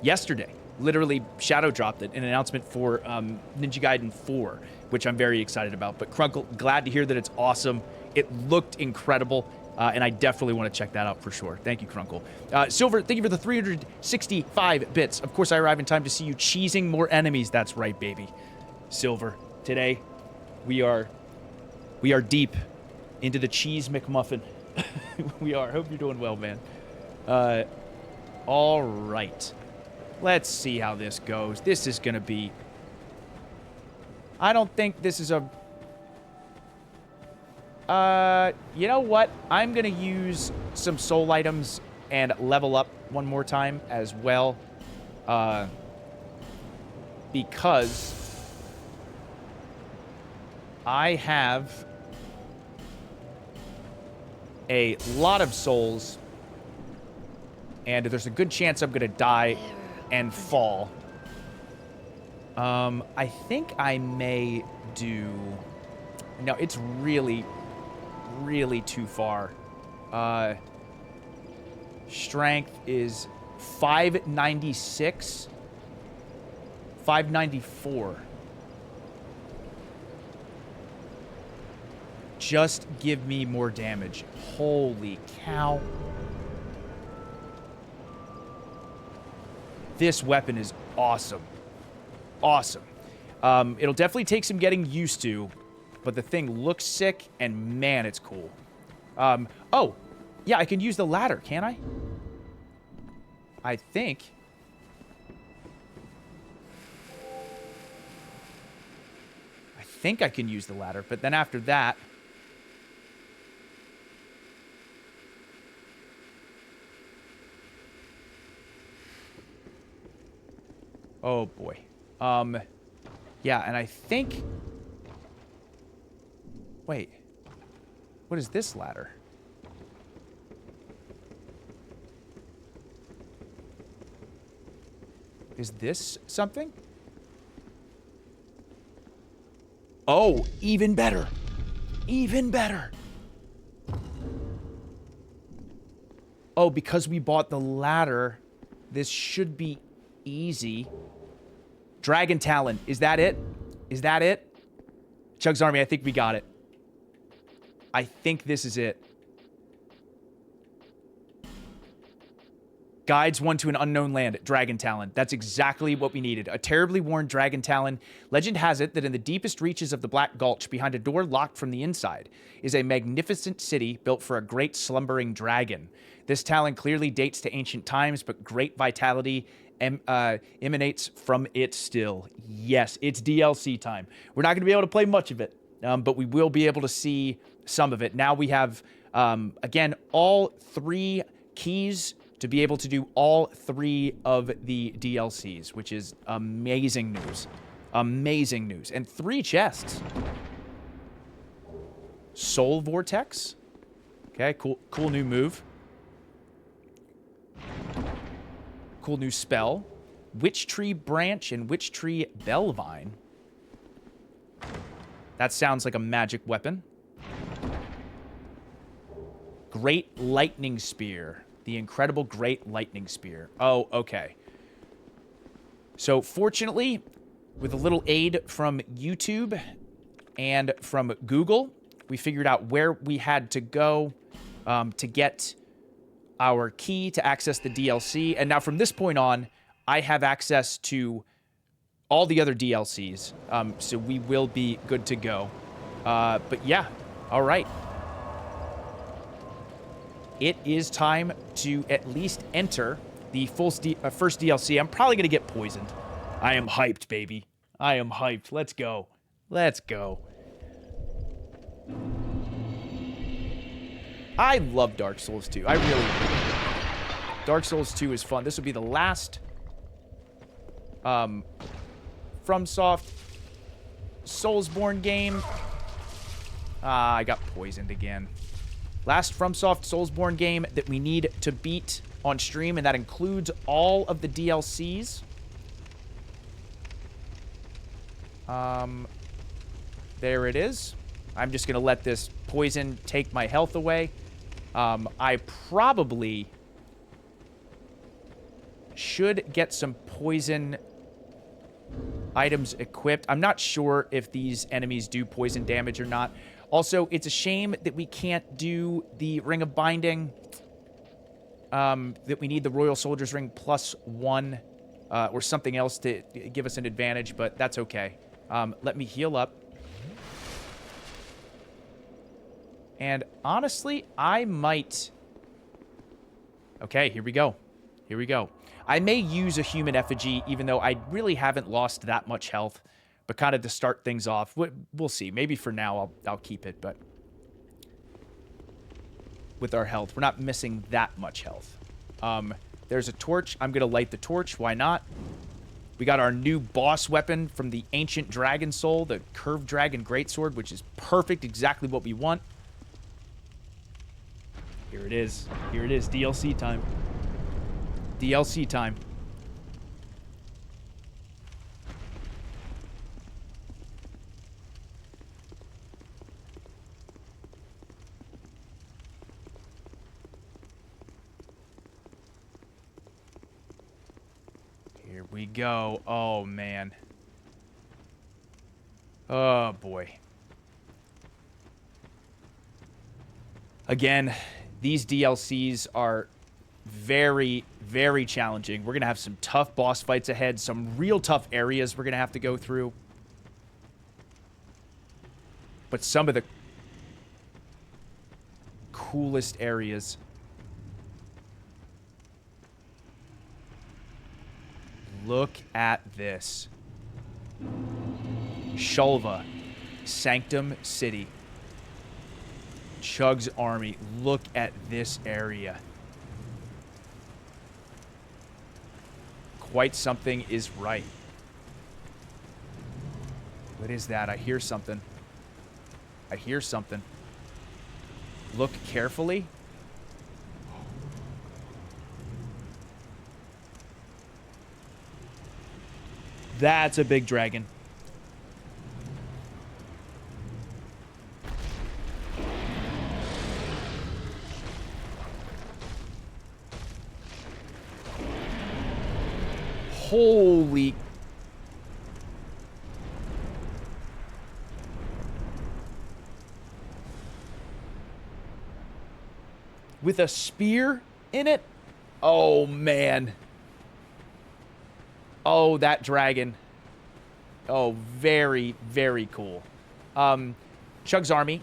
yesterday. Literally shadow dropped it, an announcement for Ninja Gaiden 4, which I'm very excited about. But Crunkle, glad to hear that it's awesome. It looked incredible, and I definitely want to check that out for sure. Thank you, Crunkle. Silver, thank you for the 365 bits. Of course, I arrive in time to see you cheesing more enemies. That's right, baby. Silver, today we are deep into the cheese McMuffin. We are. Hope you're doing well, man. All right. Let's see how this goes. This is going to be... I don't think this is a... you know what? I'm going to use some soul items and level up one more time as well. Because I have a lot of souls, and there's a good chance I'm gonna die and fall. I think I may do... No, it's really, really too far. Strength is 596. 594. Just give me more damage. Holy cow. This weapon is awesome. Awesome. It'll definitely take some getting used to, but the thing looks sick, and man, it's cool. Oh, yeah, I can use the ladder, can't I? I think. I think I can use the ladder, but then after that... Oh, boy. Yeah, and I think... Wait. What is this ladder? Is this something? Oh, even better. Even better. Oh, because we bought the ladder, this should be easy. Dragon Talon. Is that it? Is that it? CHUGS Army, I think we got it. I think this is it. Guides one to an unknown land. Dragon Talon. That's exactly what we needed. A terribly worn Dragon Talon. Legend has it that in the deepest reaches of the Black Gulch, behind a door locked from the inside, is a magnificent city built for a great slumbering dragon. This Talon clearly dates to ancient times, but great vitality emanates from it still. Yes, it's DLC time. We're not going to be able to play much of it, but we will be able to see some of it. Now we have, again, all 3 keys to be able to do all 3 of the DLCs, which is amazing news. Amazing news. And 3 chests. Soul Vortex. Okay, cool new move. Cool new spell. Witch Tree Branch and Witch Tree Bellvine. That sounds like a magic weapon. Great Lightning Spear. The incredible Great Lightning Spear. Oh, okay. So, fortunately, with a little aid from YouTube and from Google, we figured out where we had to go to get our key to access the DLC. And now, from this point on, I have access to all the other DLCs. So, we will be good to go. But, yeah. All right. It is time to at least enter the first DLC. I'm probably going to get poisoned. I am hyped, baby. I am hyped. Let's go. Let's go. I love Dark Souls 2. I really do. Dark Souls 2 is fun. This will be the last FromSoft Soulsborne game. I got poisoned again. Last FromSoft Soulsborne game that we need to beat on stream, and that includes all of the DLCs. There it is. I'm just going to let this poison take my health away. I probably should get some poison items equipped. I'm not sure if these enemies do poison damage or not. Also, it's a shame that we can't do the Ring of Binding, that we need the Royal Soldier's Ring +1, or something else to give us an advantage, but that's okay. Let me heal up. And honestly, I might... Okay, here we go. Here we go. I may use a human effigy, even though I really haven't lost that much health. But kind of to start things off, we'll see. Maybe for now I'll keep it, but with our health, we're not missing that much health. There's a torch. I'm going to light the torch. Why not? We got our new boss weapon from the Ancient Dragon Soul, the Curved Dragon Greatsword, which is perfect, exactly what we want. Here it is. Here it is. DLC time. DLC time. Here we go. Oh, man. Oh, boy. Again, these DLCs are very, very challenging. We're going to have some tough boss fights ahead, some real tough areas we're going to have to go through. But some of the coolest areas. Look at this. Shulva, Sanctum City. CHUGS Army. Look at this area. Quite something is right. What is that? I hear something. I hear something. Look carefully. That's a big dragon. Holy... With a spear in it? Oh, man. Oh, that dragon. Oh, very, very cool. CHUGS Army.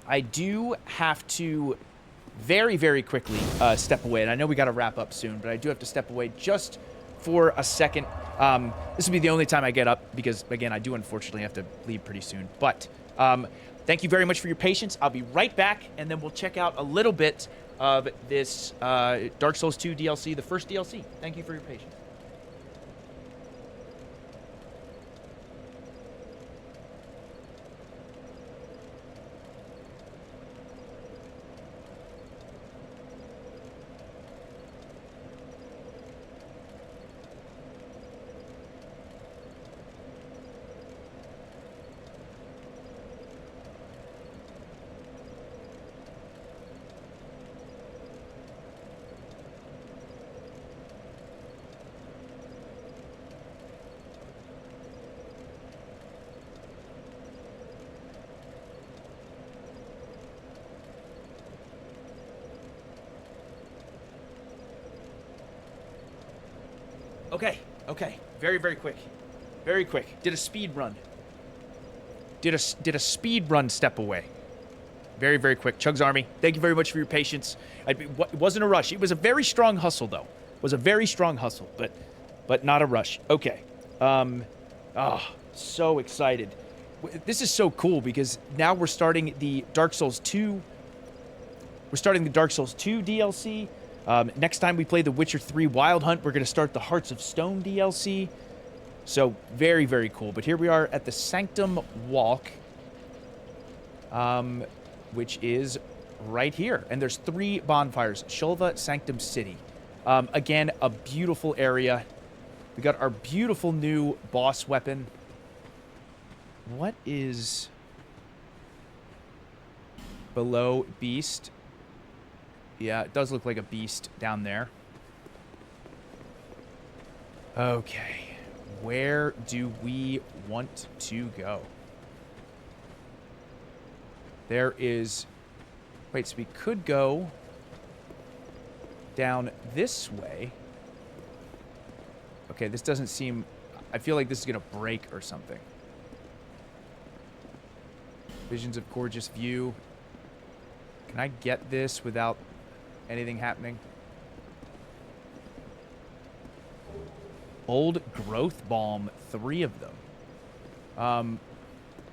I do have to very, very quickly step away. And I know we got to wrap up soon, but I do have to step away just for a second. This will be the only time I get up because, again, I do unfortunately have to leave pretty soon. But thank you very much for your patience. I'll be right back, and then we'll check out a little bit of this Dark Souls 2 DLC, the first DLC. Thank you for your patience. Okay. Very, very quick. Very quick. Did a speed run. Did a speed run step away. Very, very quick. CHUGS Army, thank you very much for your patience. It wasn't a rush. It was a very strong hustle, though. It was a very strong hustle, but not a rush. Okay. So excited. This is so cool because now we're starting the Dark Souls 2. We're starting the Dark Souls 2 DLC. Next time we play The Witcher 3 Wild Hunt, we're going to start the Hearts of Stone DLC. So, very, very cool. But here we are at the Sanctum Walk, which is right here. And there's 3 bonfires. Shulva, Sanctum City. Again, a beautiful area. We got our beautiful new boss weapon. What is below Beast? Yeah, it does look like a beast down there. Okay. Where do we want to go? There is... Wait, so we could go down this way. Okay, this doesn't seem... I feel like this is going to break or something. Visions of Gorgeous View. Can I get this without... anything happening? Old Growth Balm, 3 of them.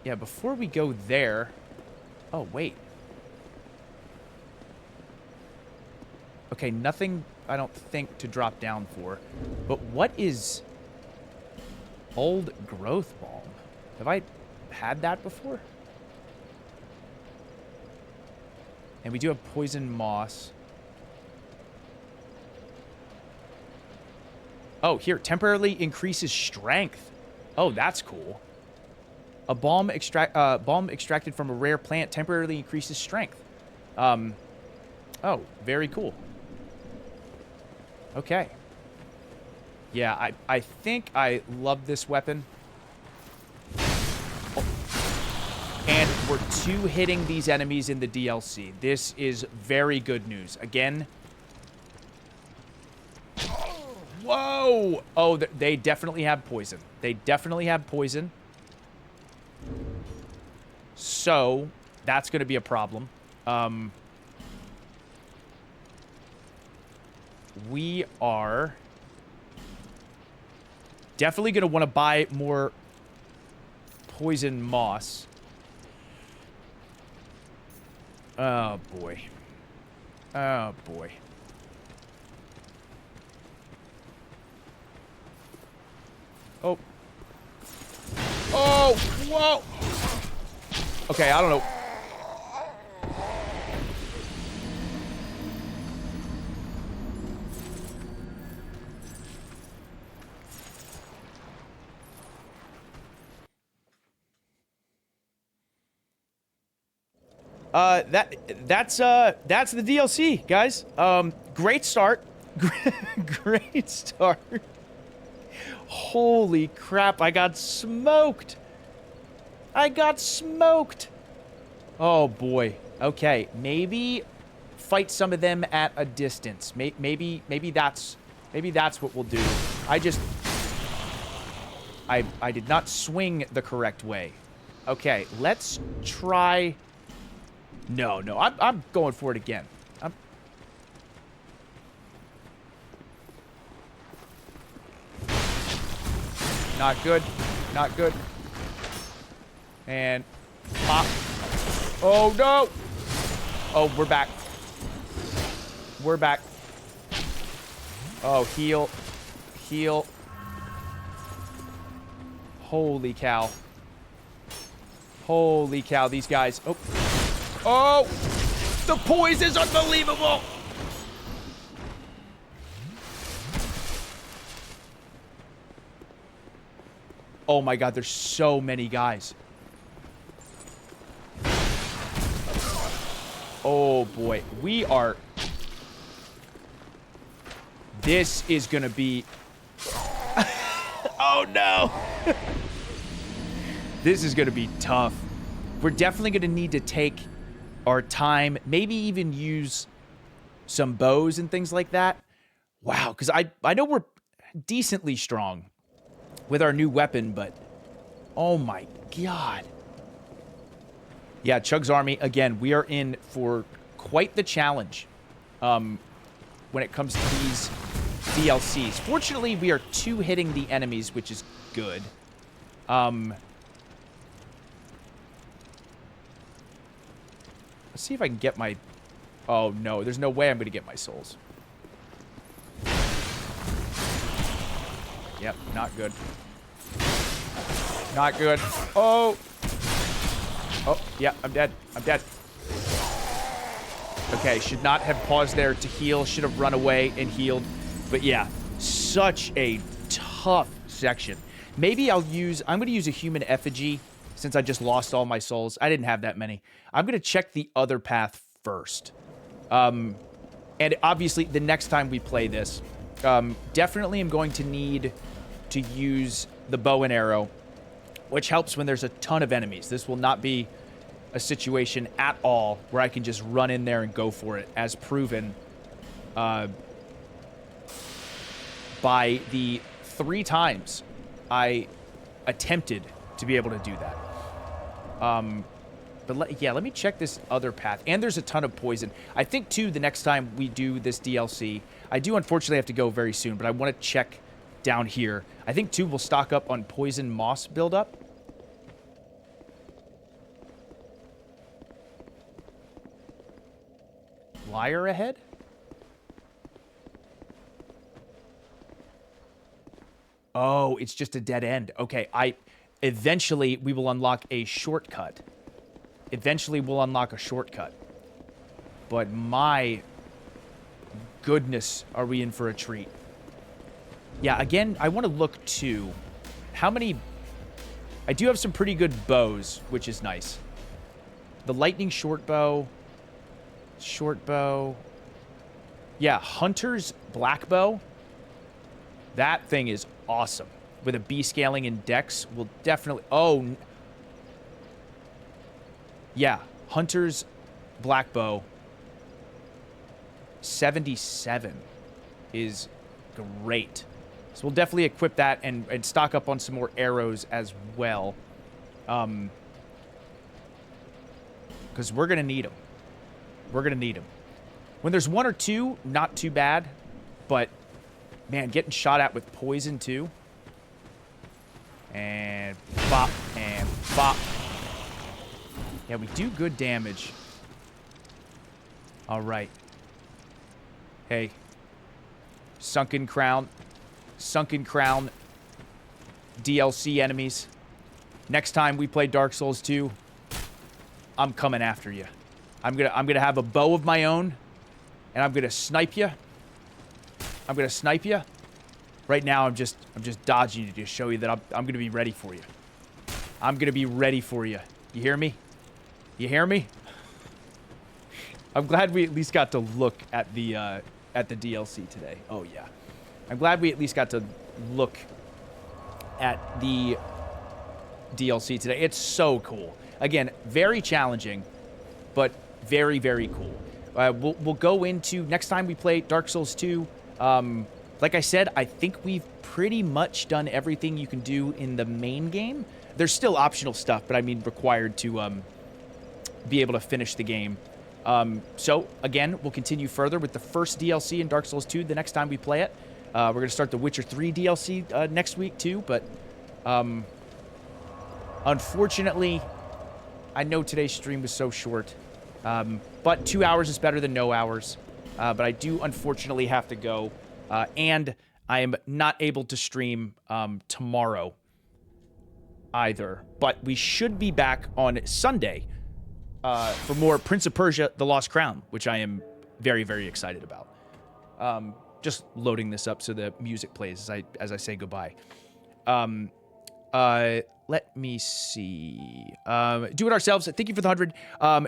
Yeah, before we go there... Oh, wait. Okay, nothing I don't think to drop down for. But what is old growth balm? Have I had that before? And we do have poison moss. Oh, here, temporarily increases strength. Oh, that's cool. A balm extracted from a rare plant temporarily increases strength. Oh, very cool. Okay. Yeah, I think I love this weapon. Oh. And we're 2-hitting these enemies in the DLC. This is very good news. Again. Whoa! Oh, they definitely have poison. They definitely have poison. So, that's going to be a problem. We are definitely going to want to buy more poison moss. Oh, boy. Oh, boy. Oh. Oh, whoa. Okay, I don't know. That's the DLC, guys. Great start. Great start. Holy crap, I got smoked. I got smoked. Oh boy. Okay, maybe fight some of them at a distance. Maybe that's what we'll do. I did not swing the correct way. Okay, let's try. No, I'm going for it again. Not good. Not good. And pop. Oh, no. Oh, we're back. We're back. Oh, heal. Heal. Holy cow. Holy cow, these guys. Oh. Oh! The poise is unbelievable! Oh my god, there's so many guys. Oh boy, we are... This is gonna be... Oh no! This is gonna be tough. We're definitely gonna need to take our time, maybe even use some bows and things like that. Wow, because I know we're decently strong with our new weapon, but oh my god. Yeah, CHUGS Army, again, we are in for quite the challenge when it comes to these DLCs. Fortunately, we are 2-hitting the enemies, which is good. Let's see if I can get my... Oh, no. There's no way I'm going to get my souls. Yep, not good. Not good. Oh! Oh, yeah, I'm dead. I'm dead. Okay, should not have paused there to heal. Should have run away and healed. But yeah, such a tough section. Maybe I'm going to use a human effigy since I just lost all my souls. I didn't have that many. I'm going to check the other path first. And obviously, the next time we play this, definitely am going to need to use the bow and arrow, which helps when there's a ton of enemies. This will not be a situation at all where I can just run in there and go for it, as proven by the 3 times I attempted to be able to do that. But let me check this other path. And there's a ton of poison. I think, too, the next time we do this DLC, I do unfortunately have to go very soon, but I want to check down here. I think, too, we'll stock up on poison moss buildup. Liar ahead? Oh, it's just a dead end. Okay, eventually we will unlock a shortcut. Eventually we'll unlock a shortcut. But my goodness, are we in for a treat. Yeah, again, I want to look too. How many... I do have some pretty good bows, which is nice. The lightning short bow. Short bow. Yeah, Hunter's black bow. That thing is awesome. With a B scaling and dex will definitely... Oh. Yeah, Hunter's black bow. 77 is great. So we'll definitely equip that and stock up on some more arrows as well. Because we're going to need them. We're going to need them. When there's one or two, not too bad. But, man, getting shot at with poison, too. And bop, and bop. Yeah, we do good damage. All right. Hey. Sunken Crown. Sunken Crown. DLC enemies. Next time we play Dark Souls 2, I'm coming after you. I'm gonna have a bow of my own, and I'm gonna snipe you. I'm gonna snipe you. Right now, I'm just dodging you to show you that I'm gonna be ready for you. I'm gonna be ready for you. You hear me? You hear me? I'm glad we at least got to look at the DLC today. Oh yeah, I'm glad we at least got to look at the DLC today. It's so cool. Again, very challenging, but very, very cool. We'll go into next time we play Dark Souls 2. Like I said, I think we've pretty much done everything you can do in the main game. There's still optional stuff, but I mean required to be able to finish the game. So, again, we'll continue further with the first DLC in Dark Souls 2 the next time we play it. We're going to start the Witcher 3 DLC next week, too. But, unfortunately, I know today's stream was so short. But 2 hours is better than no hours. But I do, unfortunately, have to go. And I am not able to stream tomorrow either. But we should be back on Sunday for more Prince of Persia: The Lost Crown, which I am very, very excited about. Just loading this up so the music plays as I say goodbye. Let me see. Do it ourselves. Thank you for the 100.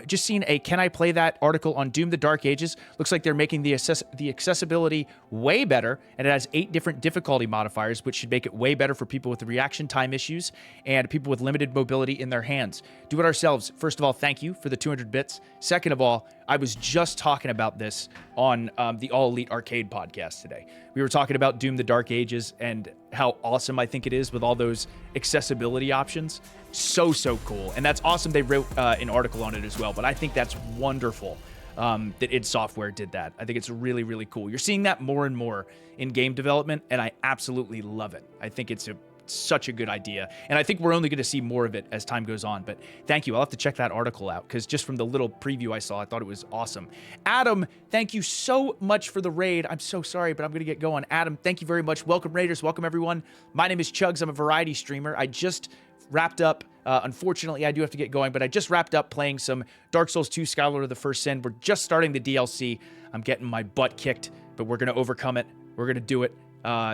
Just seen a Can I Play That article on Doom the Dark Ages. Looks like they're making the accessibility way better, and it has 8 different difficulty modifiers, which should make it way better for people with reaction time issues and people with limited mobility in their hands. Do it ourselves. First of all, thank you for the 200 bits. Second of all, I was just talking about this on the All Elite Arcade podcast today. We were talking about Doom the Dark Ages and how awesome I think it is with all those accessibility options. So cool. And that's awesome they wrote an article on it as well. But I think that's wonderful that id Software did that. I think it's really, really cool. You're seeing that more and more in game development, and I absolutely love it. I think it's such a good idea. And I think we're only going to see more of it as time goes on. But thank you. I'll have to check that article out because just from the little preview I saw, I thought it was awesome. Adam, thank you so much for the raid. I'm so sorry, but I'm going to get going. Adam, thank you very much. Welcome, Raiders. Welcome, everyone. My name is Chugs. I'm a variety streamer. I just wrapped up. Unfortunately, I do have to get going, but I just wrapped up playing some Dark Souls 2 Skyward of the First Sin. We're just starting the DLC. I'm getting my butt kicked, but we're going to overcome it. We're going to do it.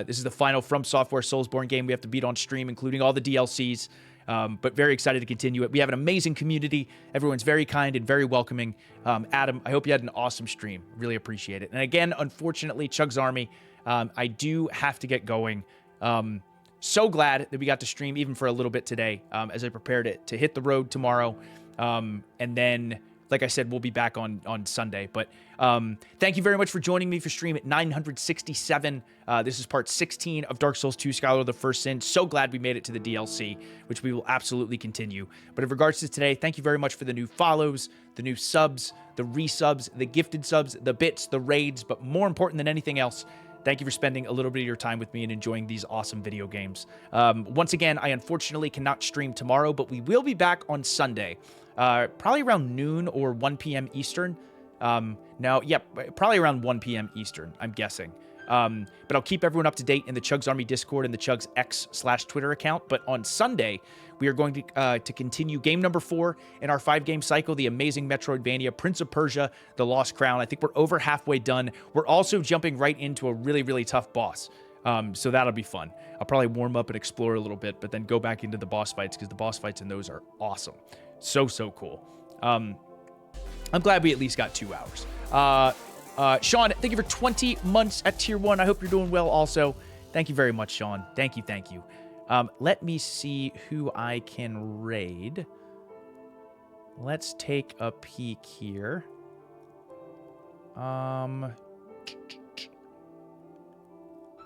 This is the final From Software Soulsborne game we have to beat on stream, including all the DLCs. But very excited to continue it. We have an amazing community. Everyone's very kind and very welcoming. Adam, I hope you had an awesome stream. Really appreciate it. And again, unfortunately, Chugs Army, I do have to get going. So glad that we got to stream even for a little bit today as I prepared it to hit the road tomorrow. And then, like I said, we'll be back on Sunday. But thank you very much for joining me for stream at 967. This is part 16 of Dark Souls 2 Skyward of the First Sin. So glad we made it to the DLC, which we will absolutely continue. But in regards to today, thank you very much for the new follows, the new subs, the resubs, the gifted subs, the bits, the raids. But more important than anything else, thank you for spending a little bit of your time with me and enjoying these awesome video games. Once again, I unfortunately cannot stream tomorrow, but we will be back on Sunday. Probably around noon or 1 p.m. Eastern. Probably around 1 p.m. Eastern, I'm guessing. But I'll keep everyone up to date in the Chugs Army Discord and the Chugs X/Twitter account. But on Sunday, we are going to continue game number 4 in our 5-game cycle, the amazing Metroidvania, Prince of Persia, The Lost Crown. I think we're over halfway done. We're also jumping right into a really, really tough boss. So that'll be fun. I'll probably warm up and explore a little bit, but then go back into the boss fights because the boss fights in those are awesome. So cool. I'm glad we at least got 2 hours. Sean, thank you for 20 months at tier 1. I hope you're doing well also. Thank you very much, Sean. Thank you. Let me see who I can raid. Let's take a peek here.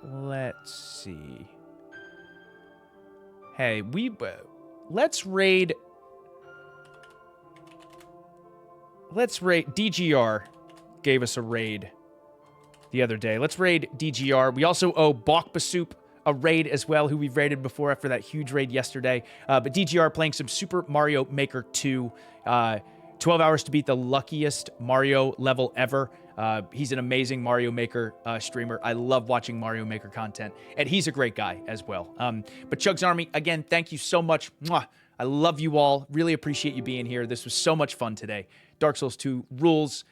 Let's see. Hey, let's raid. DGR gave us a raid the other day. Let's raid DGR. We also owe Bokbasup a raid as well, who we've raided before after that huge raid yesterday. But DGR playing some Super Mario Maker 2. 12 hours to beat the luckiest Mario level ever. He's an amazing Mario Maker streamer. I love watching Mario Maker content, and he's a great guy as well. But Chugs Army, again, thank you so much. Mwah. I love you all. Really appreciate you being here. This was so much fun today. Dark Souls 2 rules.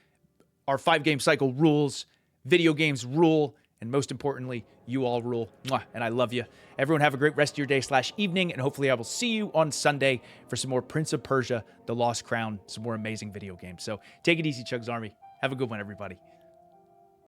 Our 5-game cycle rules. Video games rule. And most importantly, you all rule. Mwah. And I love you. Everyone have a great rest of your day/evening. And hopefully I will see you on Sunday for some more Prince of Persia, The Lost Crown, some more amazing video games. So take it easy, Chugs Army. Have a good one, everybody.